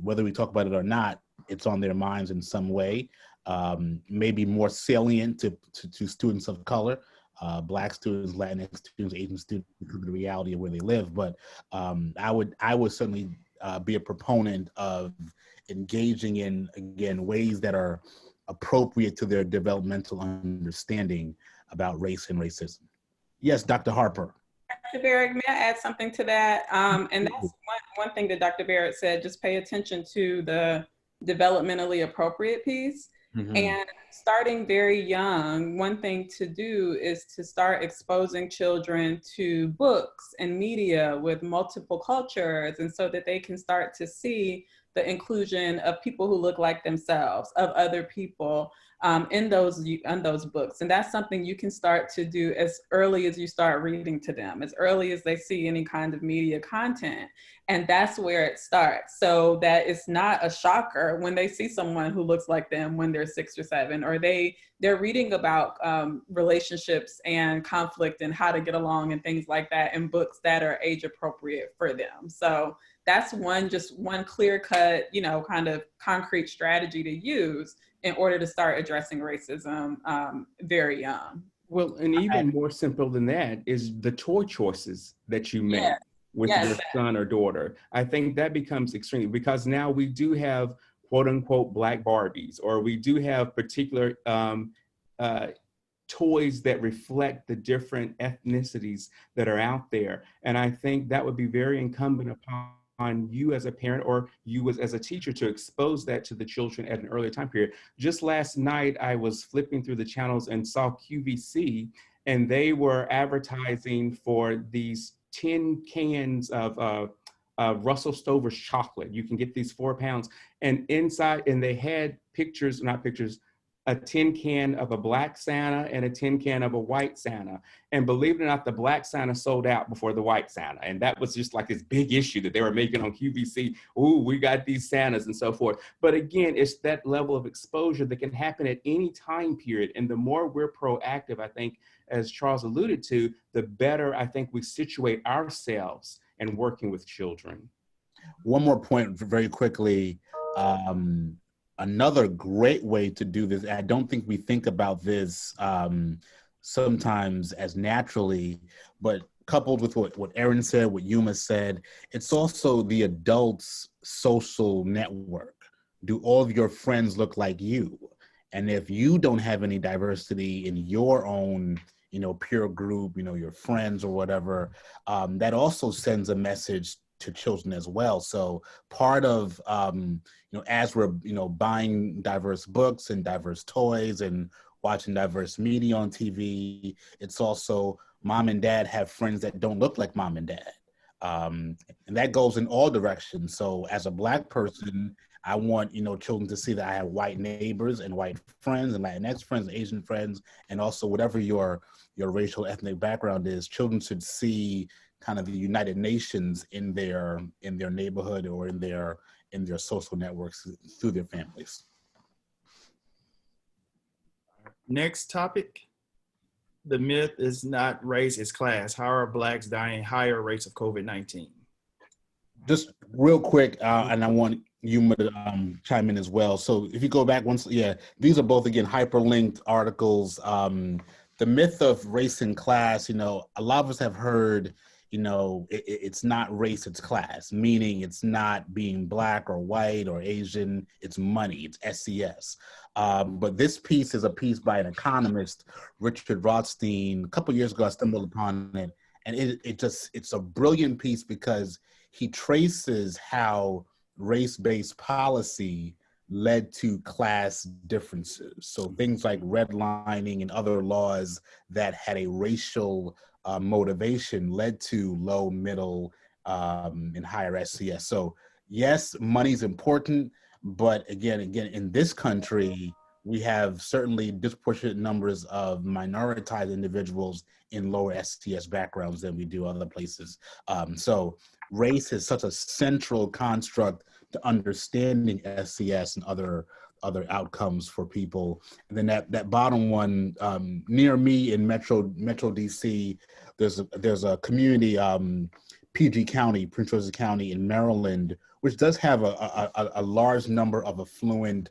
Whether we talk about it or not, it's on their minds in some way, maybe more salient to students of color, Black students, Latinx students, Asian students, because of the reality of where they live. But I would certainly be a proponent of engaging in, again, ways that are appropriate to their developmental understanding about race and racism. Yes, Dr. Harper. Dr. Barrett, may I add something to that? And that's one thing that Dr. Barrett said, just pay attention to the developmentally appropriate piece. Mm-hmm. And starting very young, one thing to do is to start exposing children to books and media with multiple cultures, and so that they can start to see the inclusion of people who look like themselves, of other people, in those books. And that's something you can start to do as early as you start reading to them, as early as they see any kind of media content. And that's where it starts, so that it's not a shocker when they see someone who looks like them when they're 6 or 7, or they're reading about relationships and conflict and how to get along and things like that in books that are age appropriate for them. So that's one clear cut, kind of concrete strategy to use in order to start addressing racism very young. Well, and even more simple than that is the toy choices that you make with your son or daughter. I think that becomes extremely, because now we do have quote unquote Black Barbies, or we do have particular toys that reflect the different ethnicities that are out there. And I think that would be very incumbent upon you as a parent, or you as a teacher, to expose that to the children at an earlier time period. Just last night, I was flipping through the channels and saw QVC, and they were advertising for these 10 cans of Russell Stover's chocolate. You can get these 4 pounds, and inside, and they had pictures, not pictures, a tin can of a Black Santa and a tin can of a white Santa. And believe it or not, the Black Santa sold out before the white Santa. And that was just like this big issue that they were making on QVC. Ooh, we got these Santas and so forth. But again, it's that level of exposure that can happen at any time period. And the more we're proactive, I think, as Charles alluded to, the better I think we situate ourselves in working with children. One more point very quickly. Another great way to do this, I don't think we think about this sometimes as naturally, but coupled with what Erin said, what Yuma said, it's also the adult's social network. Do all of your friends look like you? And if you don't have any diversity in your own, peer group, your friends or whatever, that also sends a message to children as well. So part of, as we're, buying diverse books and diverse toys and watching diverse media on TV, it's also mom and dad have friends that don't look like mom and dad. And that goes in all directions. So as a Black person, I want, children to see that I have white neighbors and white friends and Latinx friends, and Asian friends, and also whatever your racial ethnic background is, children should see kind of the United Nations in their neighborhood or in their social networks through their families. Next topic. The myth is not race, it's class. How are Blacks dying higher rates of COVID-19? Just real quick, and I want you to chime in as well. So if you go back once, these are both, again, hyperlinked articles. The myth of race and class, a lot of us have heard, it's not race, it's class, meaning it's not being Black or white or Asian, it's money, it's SES. But this piece is a piece by an economist, Richard Rothstein. A couple of years ago, I stumbled upon it, and it's a brilliant piece because he traces how race-based policy led to class differences. So things like redlining and other laws that had a racial motivation led to low, middle, and higher SCS. So yes, money's important, but again, in this country, we have certainly disproportionate numbers of minoritized individuals in lower STS backgrounds than we do other places. So race is such a central construct to understanding SCS and other outcomes for people. And then that bottom one, near me in Metro DC, there's a community, PG County, Prince George's County in Maryland, which does have a large number of affluent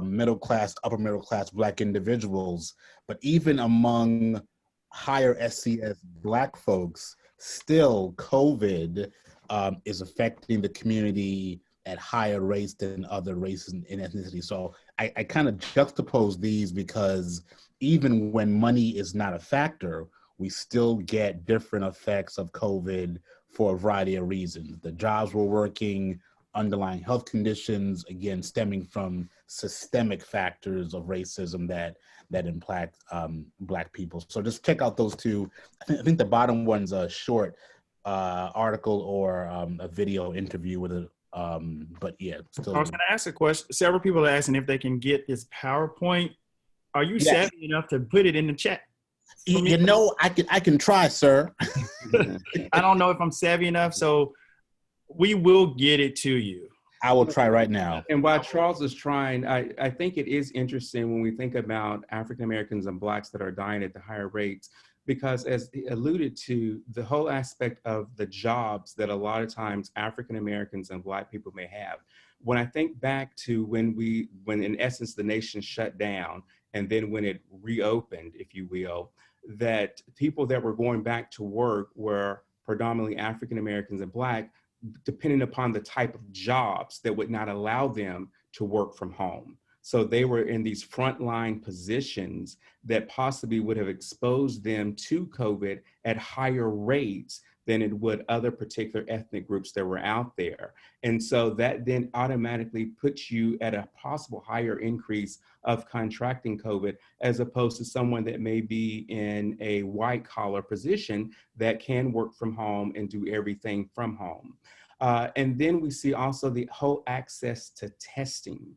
middle class, upper middle class Black individuals. But even among higher SCS Black folks, still COVID is affecting the community at higher rates than other races and ethnicity. So I kind of juxtapose these because even when money is not a factor, we still get different effects of COVID for a variety of reasons. The jobs we're working, underlying health conditions, again, stemming from systemic factors of racism that impact Black people. So just check out those two. I think the bottom one's a short article or a video interview with a, but yeah. Still. I was going to ask a question. Several people are asking if they can get this PowerPoint. Are you savvy enough to put it in the chat? You know, I can try, sir. I don't know if I'm savvy enough, so we will get it to you. I will try right now. And while Charles is trying, I think it is interesting when we think about African Americans and Blacks that are dying at the higher rates, because as he alluded to, the whole aspect of the jobs that a lot of times African Americans and Black people may have. When I think back to when in essence the nation shut down, and then when it reopened, if you will, that people that were going back to work were predominantly African Americans and Black, depending upon the type of jobs that would not allow them to work from home. So they were in these frontline positions that possibly would have exposed them to COVID at higher rates than it would other particular ethnic groups that were out there. And so that then automatically puts you at a possible higher increase of contracting COVID, as opposed to someone that may be in a white collar position that can work from home and do everything from home. And then we see also the whole access to testing.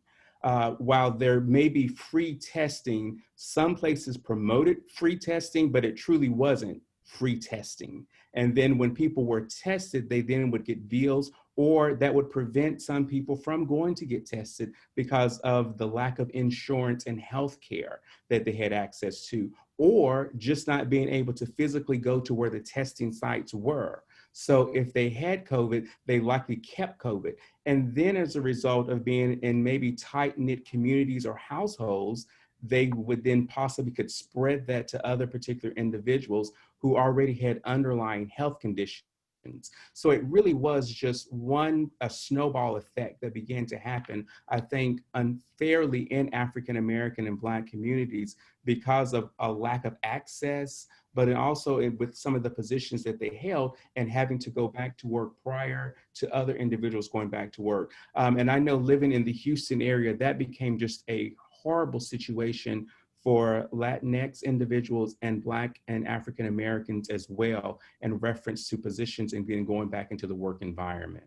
While there may be free testing, some places promoted free testing, but it truly wasn't free testing. And then when people were tested, they then would get bills, or that would prevent some people from going to get tested because of the lack of insurance and health care that they had access to, or just not being able to physically go to where the testing sites were. So if they had COVID, they likely kept COVID. And then as a result of being in maybe tight-knit communities or households, they would then possibly could spread that to other particular individuals who already had underlying health conditions. So it really was just a snowball effect that began to happen, I think, unfairly in African American and Black communities because of a lack of access, but also with some of the positions that they held and having to go back to work prior to other individuals going back to work. And I know living in the Houston area, that became just a horrible situation for Latinx individuals and Black and African Americans as well, in reference to positions and then going back into the work environment.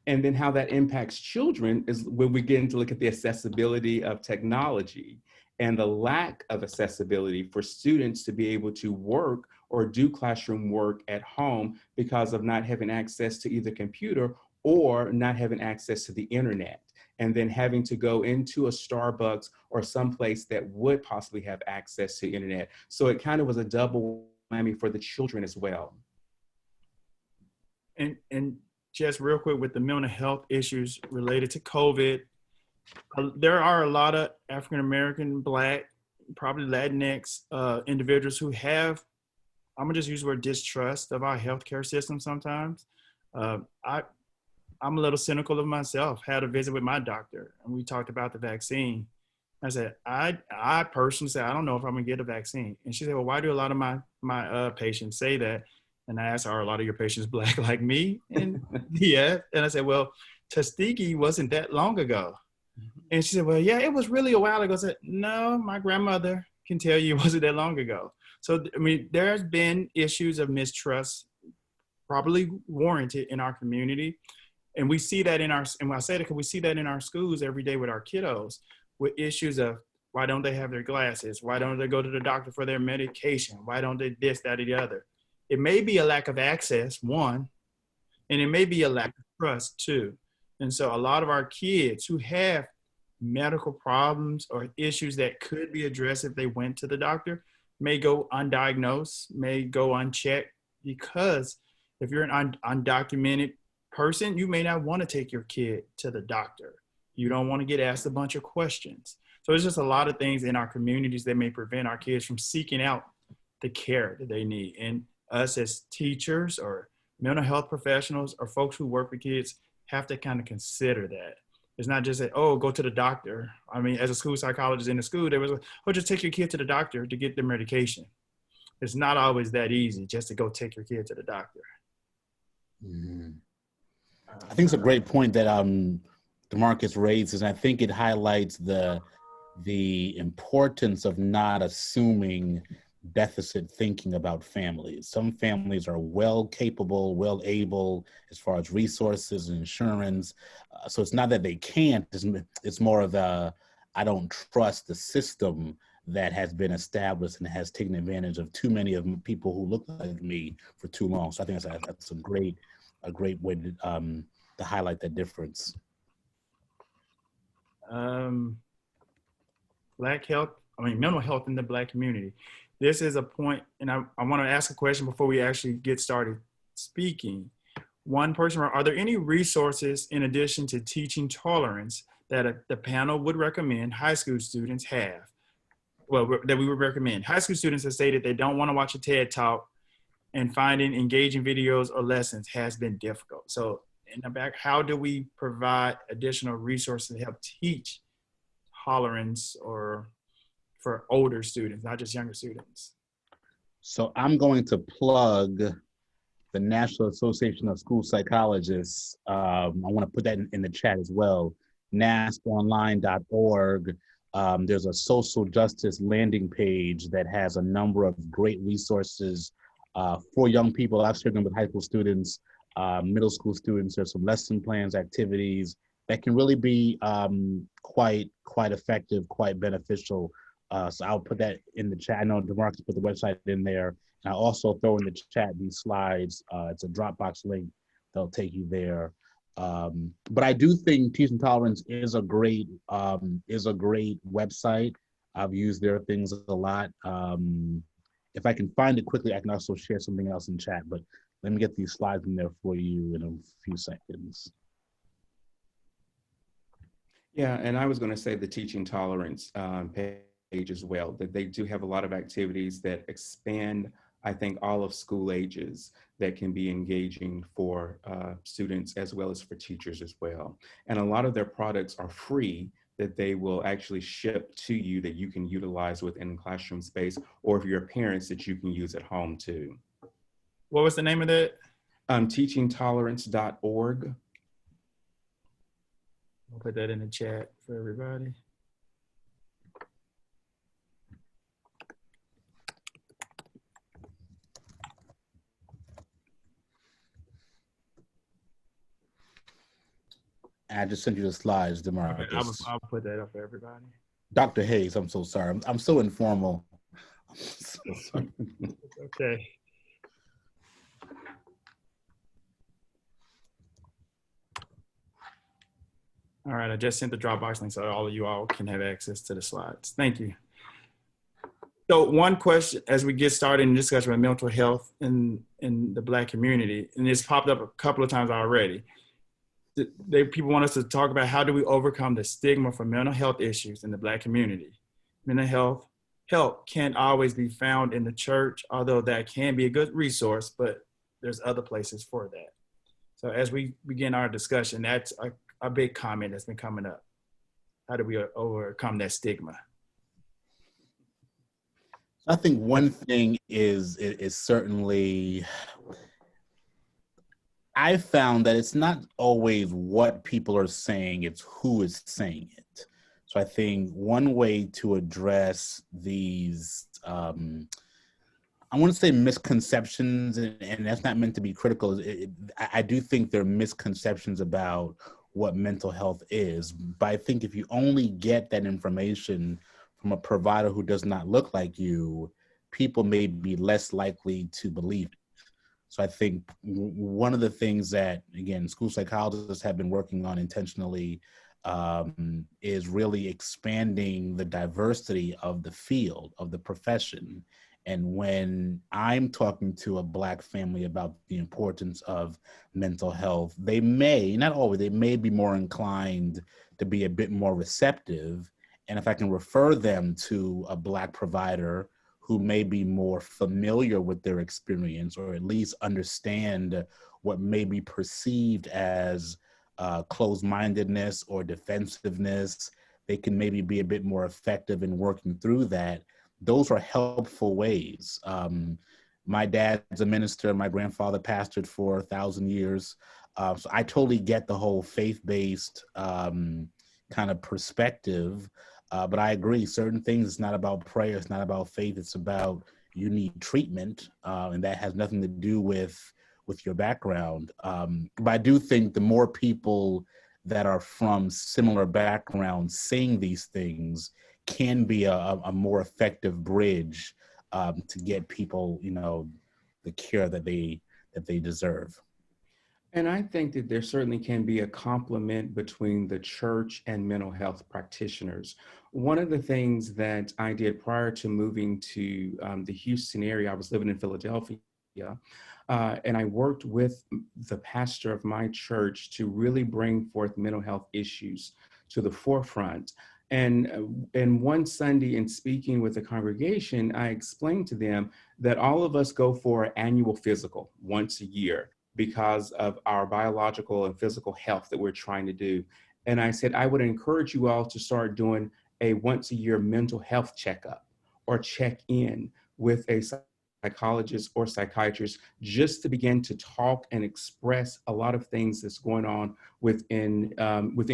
And then how that impacts children is when we get into look at the accessibility of technology and the lack of accessibility for students to be able to work or do classroom work at home because of not having access to either computer or not having access to the internet, and then having to go into a Starbucks or someplace that would possibly have access to internet. So it kind of was a double whammy for the children as well. And just real quick with the mental health issues related to COVID, there are a lot of African-American, Black, probably Latinx individuals who have, I'm gonna just use the word distrust of our healthcare system sometimes. I'm a little cynical of myself. Had a visit with my doctor and we talked about the vaccine. I said, I personally said, I don't know if I'm gonna get a vaccine. And she said, well, why do a lot of my patients say that? And I asked her, are a lot of your patients Black like me? And yeah. And I said, well, Tuskegee wasn't that long ago. And she said, well, yeah, it was really a while ago. I said, no, my grandmother can tell you it wasn't that long ago. So, I mean, there's been issues of mistrust, probably warranted in our community. And we see that and when I say that, because we see that in our schools every day with our kiddos, with issues of why don't they have their glasses? Why don't they go to the doctor for their medication? Why don't they this, that, or the other? It may be a lack of access, one, and it may be a lack of trust, two. And so a lot of our kids who have medical problems or issues that could be addressed if they went to the doctor may go undiagnosed, may go unchecked, because if you're an undocumented person, you may not want to take your kid to the doctor. You don't want to get asked a bunch of questions. So there's just a lot of things in our communities that may prevent our kids from seeking out the care that they need. And us as teachers or mental health professionals or folks who work with kids have to kind of consider that. It's not just that, oh, go to the doctor. I mean, as a school psychologist in the school, they was like, oh, just take your kid to the doctor to get their medication. it's not always that easy just to go take your kid to the doctor. Mm-hmm. I think it's a great point that DeMarcus raises, and I think it highlights the importance of not assuming deficit thinking about families. Some families are well capable, well able as far as resources and insurance. So it's not that they can't, it's more of I don't trust the system that has been established and has taken advantage of too many of people who look like me for too long. So I think that's a great way to highlight that difference. Mental health in the Black community. This is a point, and I want to ask a question before we actually get started speaking. One person, are there any resources in addition to teaching tolerance that the panel would recommend high school students have? Well, that we would recommend. High school students have stated they don't want to watch a TED Talk, and finding engaging videos or lessons has been difficult. So in the back, how do we provide additional resources to help teach tolerance or for older students, not just younger students? So I'm going to plug the National Association of School Psychologists. I want to put that in the chat as well, nasponline.org. There's a social justice landing page that has a number of great resources for young people. I've shared them with high school students, middle school students. There's some lesson plans, activities that can really be quite effective, quite beneficial. So I'll put that in the chat. I know DeMarcus put the website in there. And I'll also throw in the chat these slides. It's a Dropbox link that'll take you there. But I do think Teaching Tolerance is a great website. I've used their things a lot. If I can find it quickly, I can also share something else in chat. But let me get these slides in there for you in a few seconds. Yeah, and I was going to say the Teaching Tolerance page as well, that they do have a lot of activities that expand, I think, all of school ages that can be engaging for students as well as for teachers as well. And a lot of their products are free that they will actually ship to you that you can utilize within classroom space, or if you're parents that you can use at home too. What was the name of that? Teachingtolerance.org. I'll put that in the chat for everybody. I just sent you the slides, DeMarcus. Okay, I'll put that up for everybody. Dr. Hayes, I'm so sorry. I'm so informal. I'm so sorry. Okay. All right, I just sent the Dropbox link so all of you all can have access to the slides. Thank you. So one question as we get started in discussion about mental health in the Black community, and it's popped up a couple of times already. People want us to talk about how do we overcome the stigma for mental health issues in the Black community. Mental health help can't always be found in the church, although that can be a good resource, but there's other places for that. So as we begin our discussion, that's a big comment that's been coming up. How do we overcome that stigma? I think one thing is certainly, I found that it's not always what people are saying, it's who is saying it. So I think one way to address these, I want to say misconceptions, and that's not meant to be critical. I do think there are misconceptions about what mental health is, but I think if you only get that information from a provider who does not look like you, people may be less likely to believe it. So I think one of the things that, again, school psychologists have been working on intentionally is really expanding the diversity of the field, of the profession. And when I'm talking to a Black family about the importance of mental health, they may, not always, they may be more inclined to be a bit more receptive. And if I can refer them to a Black provider who may be more familiar with their experience, or at least understand what may be perceived as closed-mindedness or defensiveness, they can maybe be a bit more effective in working through that. those are helpful ways. My dad's a minister. My grandfather pastored for 1,000 years. So I totally get the whole faith-based kind of perspective. But I agree, certain things, it's not about prayer, it's not about faith, it's about you need treatment, and that has nothing to do with your background. But I do think the more people that are from similar backgrounds saying these things can be a more effective bridge to get people, the care that they deserve. And I think that there certainly can be a complement between the church and mental health practitioners. One of the things that I did prior to moving to the Houston area, I was living in Philadelphia, and I worked with the pastor of my church to really bring forth mental health issues to the forefront. And one Sunday, in speaking with the congregation, I explained to them that all of us go for an annual physical once a year because of our biological and physical health that we're trying to do. And I said, I would encourage you all to start doing a once a year mental health checkup or check in with a psychologist or psychiatrist, just to begin to talk and express a lot of things that's going on within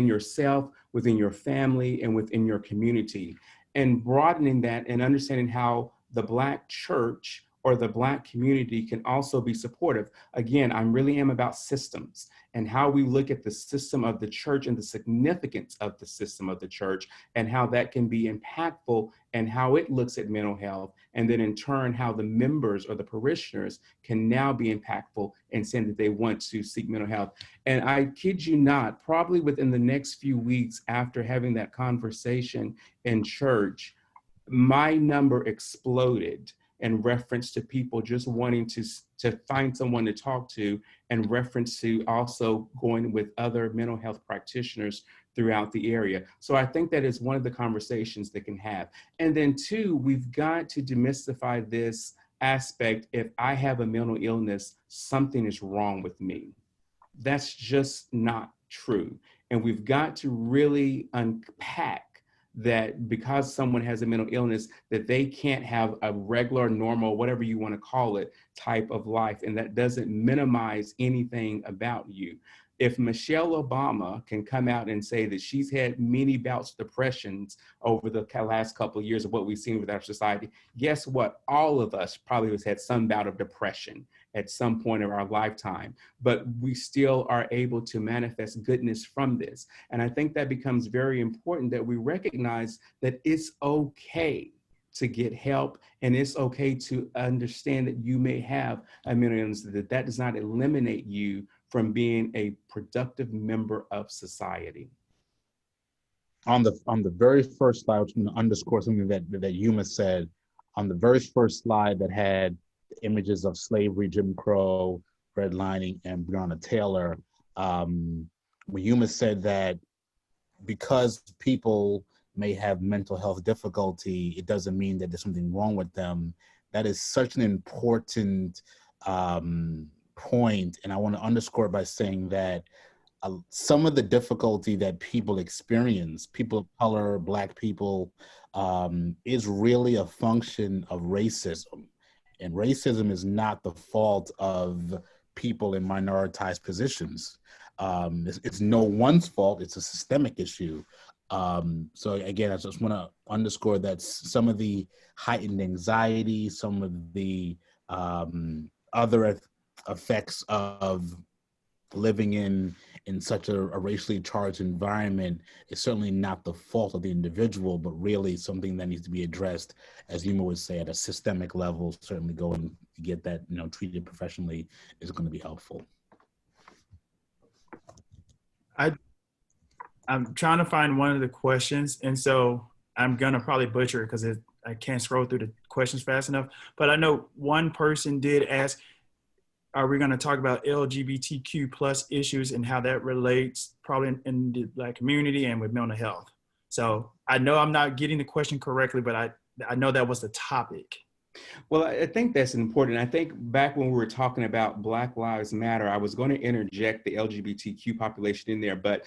yourself, within your family, and within your community. And broadening that and understanding how the Black church or the Black community can also be supportive. Again, I really am about systems and how we look at the system of the church and the significance of the system of the church and how that can be impactful and how it looks at mental health. And then in turn, how the members or the parishioners can now be impactful and saying that they want to seek mental health. And I kid you not, probably within the next few weeks after having that conversation in church, my number exploded in reference to people just wanting to find someone to talk to, and reference to also going with other mental health practitioners throughout the area. So I think that is one of the conversations that can have. And then two, we've got to demystify this aspect. If I have a mental illness, something is wrong with me. That's just not true. And we've got to really unpack that because someone has a mental illness, that they can't have a regular, normal, whatever you want to call it, type of life. And that doesn't minimize anything about you. If Michelle Obama can come out and say that she's had many bouts of depressions over the last couple of years of what we've seen with our society, guess what? All of us probably has had some bout of depression at some point of our lifetime, but we still are able to manifest goodness from this. And I think that becomes very important, that we recognize that it's okay to get help, and it's okay to understand that you may have a mental illness, that does not eliminate you from being a productive member of society. On the very first slide, I was going to underscore something that Yuma said. On the very first slide that had images of slavery, Jim Crow, redlining, and Breonna Taylor, when Yuma said that because people may have mental health difficulty, it doesn't mean that there's something wrong with them. That is such an important point, and I want to underscore it by saying that some of the difficulty that people experience, people of color, Black people, is really a function of racism. And racism is not the fault of people in minoritized positions. It's no one's fault, it's a systemic issue. So again, I just want to underscore that some of the heightened anxiety, some of the other effects of living in such a racially charged environment is certainly not the fault of the individual, but really something that needs to be addressed, as Yuma would say, at a systemic level. Certainly going to get that treated professionally is going to be helpful. I'm trying to find one of the questions, and so I'm gonna probably butcher it because I can't scroll through the questions fast enough. But I know one person did ask, are we going to talk about LGBTQ plus issues and how that relates probably in the Black community and with mental health? So I know I'm not getting the question correctly, but I know that was the topic. Well, I think that's important. I think back when we were talking about Black Lives Matter, I was going to interject the LGBTQ population in there, but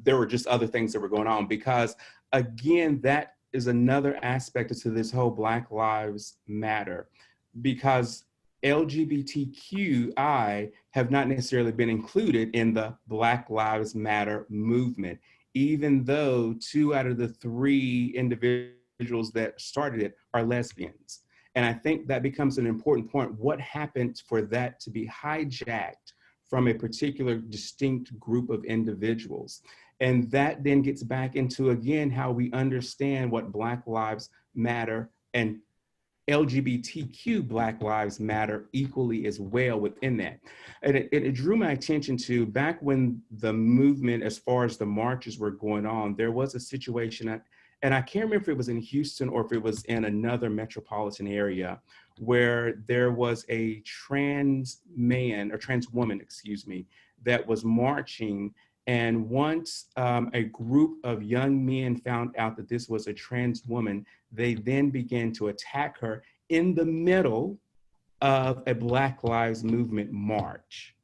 there were just other things that were going on because, again, that is another aspect to this whole Black Lives Matter, because LGBTQI have not necessarily been included in the Black Lives Matter movement, even though 2 out of the 3 individuals that started it are lesbians. And I think that becomes an important point. What happened for that to be hijacked from a particular distinct group of individuals? And that then gets back into, again, how we understand what Black Lives Matter and LGBTQ Black Lives Matter equally as well within that. And it drew my attention to back when the movement, as far as the marches were going on, there was a situation, and I can't remember if it was in Houston or if it was in another metropolitan area, where there was a trans man, or trans woman, excuse me, that was marching. And once a group of young men found out that this was a trans woman, they then began to attack her in the middle of a Black Lives Movement march.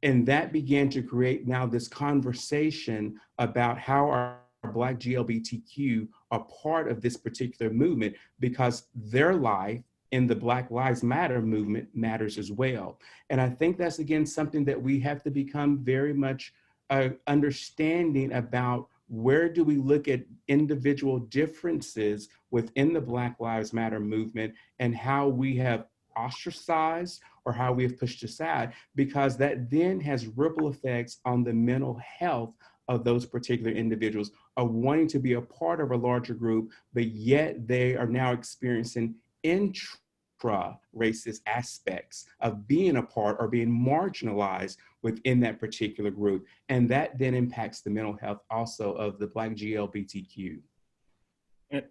And that began to create now this conversation about how our Black GLBTQ are part of this particular movement, because their life in the Black Lives Matter movement matters as well. And I think that's, again, something that we have to become very much understanding about. Where do we look at individual differences within the Black Lives Matter movement and how we have ostracized or how we have pushed aside, because that then has ripple effects on the mental health of those particular individuals, of wanting to be a part of a larger group, but yet they are now experiencing intra-racist aspects of being a part or being marginalized within that particular group. And that then impacts the mental health also of the Black GLBTQ. And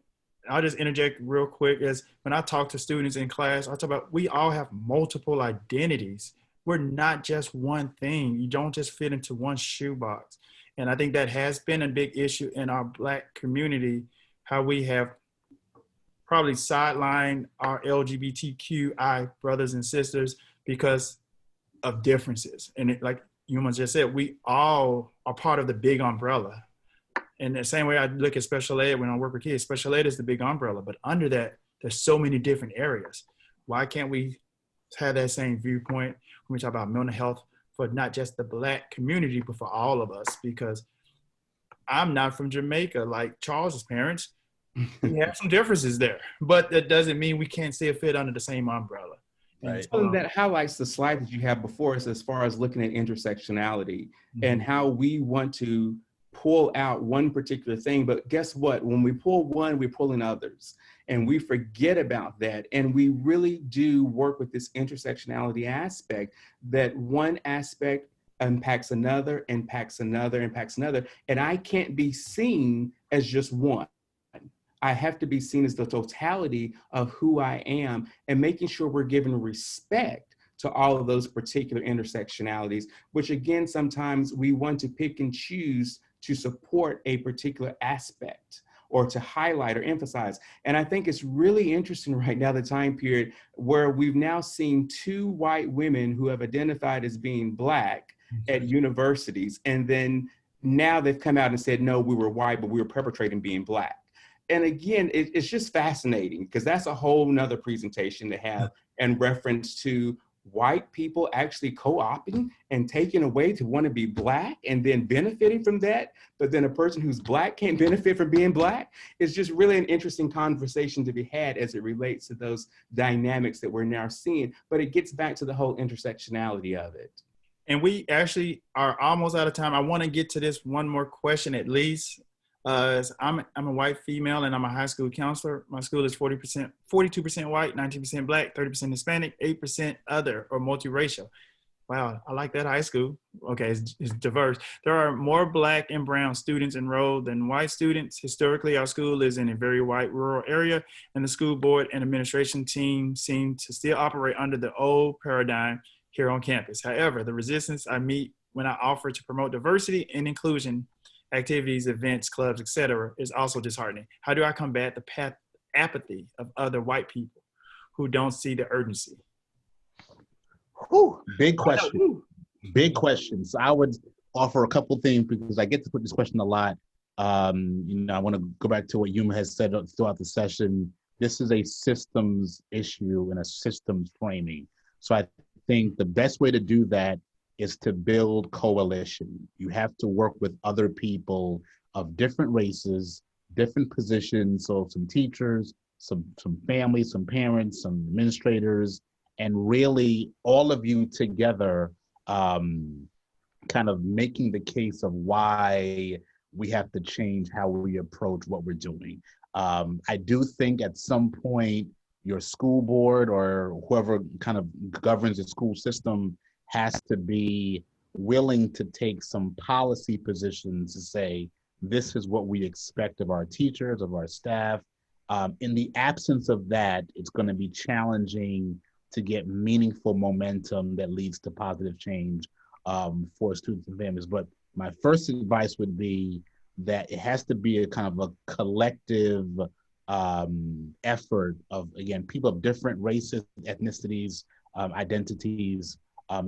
I'll just interject real quick, as when I talk to students in class, I talk about we all have multiple identities. We're not just one thing. You don't just fit into one shoebox. And I think that has been a big issue in our Black community, how we have probably sidelined our LGBTQI brothers and sisters because of differences. And like Yuma just said, we all are part of the big umbrella. And the same way I look at special ed when I work with kids, special ed is the big umbrella, but under that, there's so many different areas. Why can't we have that same viewpoint when we talk about mental health for not just the Black community, but for all of us? Because I'm not from Jamaica like Charles's parents. We have some differences there, but that doesn't mean we can't still fit under the same umbrella. Right. So that highlights the slide that you have before us as far as looking at intersectionality and how we want to pull out one particular thing. But guess what? When we pull one, we're pulling others. And we forget about that. And we really do work with this intersectionality aspect, that one aspect impacts another, impacts another, impacts another. And I can't be seen as just one. I have to be seen as the totality of who I am, and making sure we're giving respect to all of those particular intersectionalities, which again, sometimes we want to pick and choose to support a particular aspect or to highlight or emphasize. And I think it's really interesting right now, the time period where we've now seen 2 white women who have identified as being Black at universities. And then now they've come out and said, no, we were white, but we were perpetrating being Black. And again, it's just fascinating, because that's a whole nother presentation to have in reference to white people actually co-opting and taking away to want to be Black and then benefiting from that. But then a person who's Black can't benefit from being Black. It's just really an interesting conversation to be had as it relates to those dynamics that we're now seeing. But it gets back to the whole intersectionality of it. And we actually are almost out of time. I want to get to this one more question at least. I'm a white female and I'm a high school counselor. My school is 42% white, 19% Black, 30% Hispanic, 8% other or multiracial. Wow, I like that high school. Okay, it's diverse. There are more Black and brown students enrolled than white students. Historically, our school is in a very white rural area, and the school board and administration team seem to still operate under the old paradigm here on campus. However, the resistance I meet when I offer to promote diversity and inclusion activities, events, clubs, etc., is also disheartening. How do I combat the apathy of other white people who don't see the urgency? Whew, big question. Big questions. I would offer a couple things, because I get to put this question a lot. I want to go back to what Yuma has said throughout the session. This is a systems issue and a systems framing. So I think the best way to do that is to build coalition. You have to work with other people of different races, different positions. So some teachers, some families, some parents, some administrators, and really all of you together, kind of making the case of why we have to change how we approach what we're doing. I do think at some point your school board or whoever kind of governs the school system has to be willing to take some policy positions to say, this is what we expect of our teachers, of our staff. In the absence of that, it's going to be challenging to get meaningful momentum that leads to positive change for students and families. But my first advice would be that it has to be a kind of a collective effort of, again, people of different races, ethnicities, identities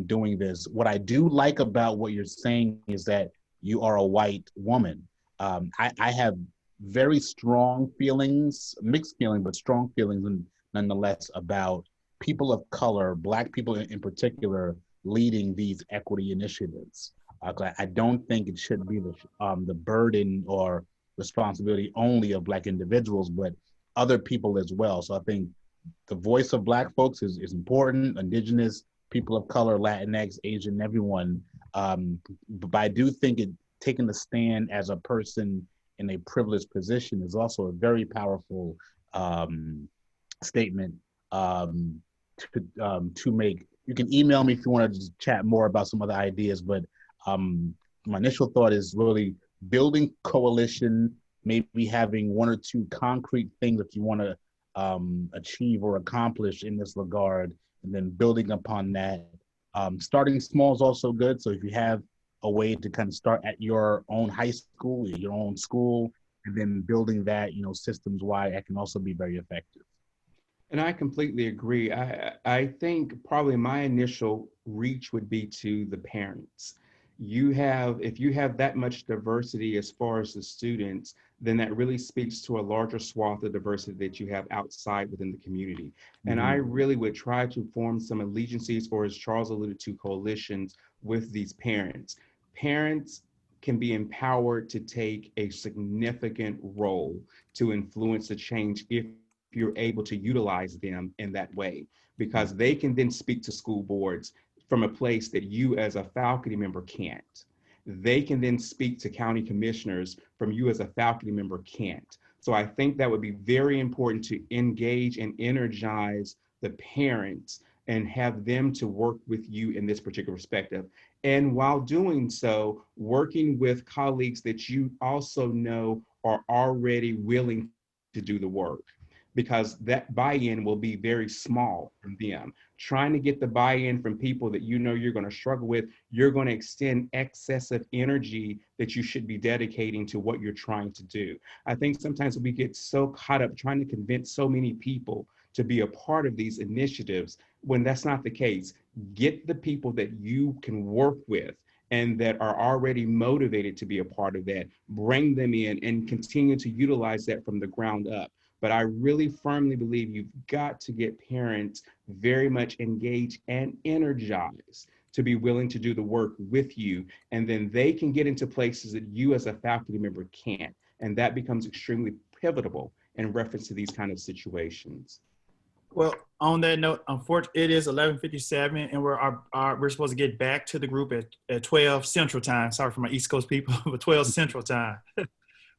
doing this. What I do like about what you're saying is that you are a white woman. I have very strong feelings, mixed feelings, but strong feelings nonetheless about people of color, Black people in particular, leading these equity initiatives. I don't think it should be the burden or responsibility only of Black individuals, but other people as well. So I think the voice of Black folks is important, Indigenous, people of color, Latinx, Asian, everyone. But I do think taking a stand as a person in a privileged position is also a very powerful statement to make. You can email me if you want to just chat more about some other ideas, but my initial thought is really building coalition, maybe having one or two concrete things that you want to achieve or accomplish in this regard, and then building upon that. Starting small is also good. So if you have a way to kind of start at your own high school, your own school, and then building that, systems wide, that can also be very effective. And I completely agree. I think probably my initial reach would be to the parents. If you have that much diversity as far as the students, then that really speaks to a larger swath of diversity that you have outside within the community. And I really would try to form some allegiances, or as Charles alluded to, coalitions with these parents. Parents can be empowered to take a significant role to influence the change if you're able to utilize them in that way, because they can then speak to school boards from a place that you as a faculty member can't. They can then speak to county commissioners from you as a faculty member can't. So I think that would be very important to engage and energize the parents and have them to work with you in this particular perspective. And while doing so, working with colleagues that you also know are already willing to do the work, because that buy-in will be very small from them. Trying to get the buy-in from people that you know you're going to struggle with, you're going to extend excessive energy that you should be dedicating to what you're trying to do. I think sometimes we get so caught up trying to convince so many people to be a part of these initiatives when that's not the case. Get the people that you can work with and that are already motivated to be a part of that, bring them in and continue to utilize that from the ground up. But I really firmly believe you've got to get parents very much engaged and energized to be willing to do the work with you. And then they can get into places that you as a faculty member can't. And that becomes extremely pivotal in reference to these kind of situations. Well, on that note, unfortunately, it is 11:57, and we're supposed to get back to the group at 12 Central Time. Sorry for my East Coast people, but 12 Central Time.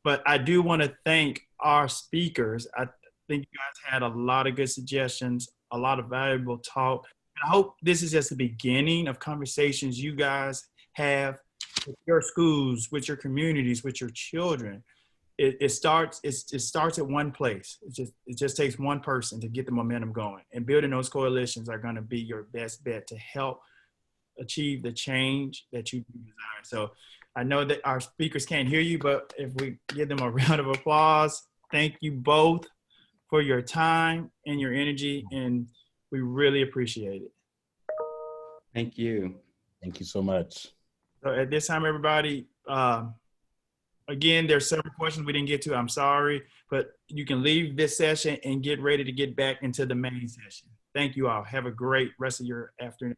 But I do want to thank our speakers. I think you guys had a lot of good suggestions, a lot of valuable talk. And I hope this is just the beginning of conversations you guys have with your schools, with your communities, with your children. It starts at one place. It just takes one person to get the momentum going. And building those coalitions are going to be your best bet to help achieve the change that you desire. So I know that our speakers can't hear you, but if we give them a round of applause, thank you both for your time and your energy, and we really appreciate it. Thank you. Thank you so much. So at this time, everybody, again, there's several questions we didn't get to. I'm sorry, but you can leave this session and get ready to get back into the main session. Thank you all. Have a great rest of your afternoon.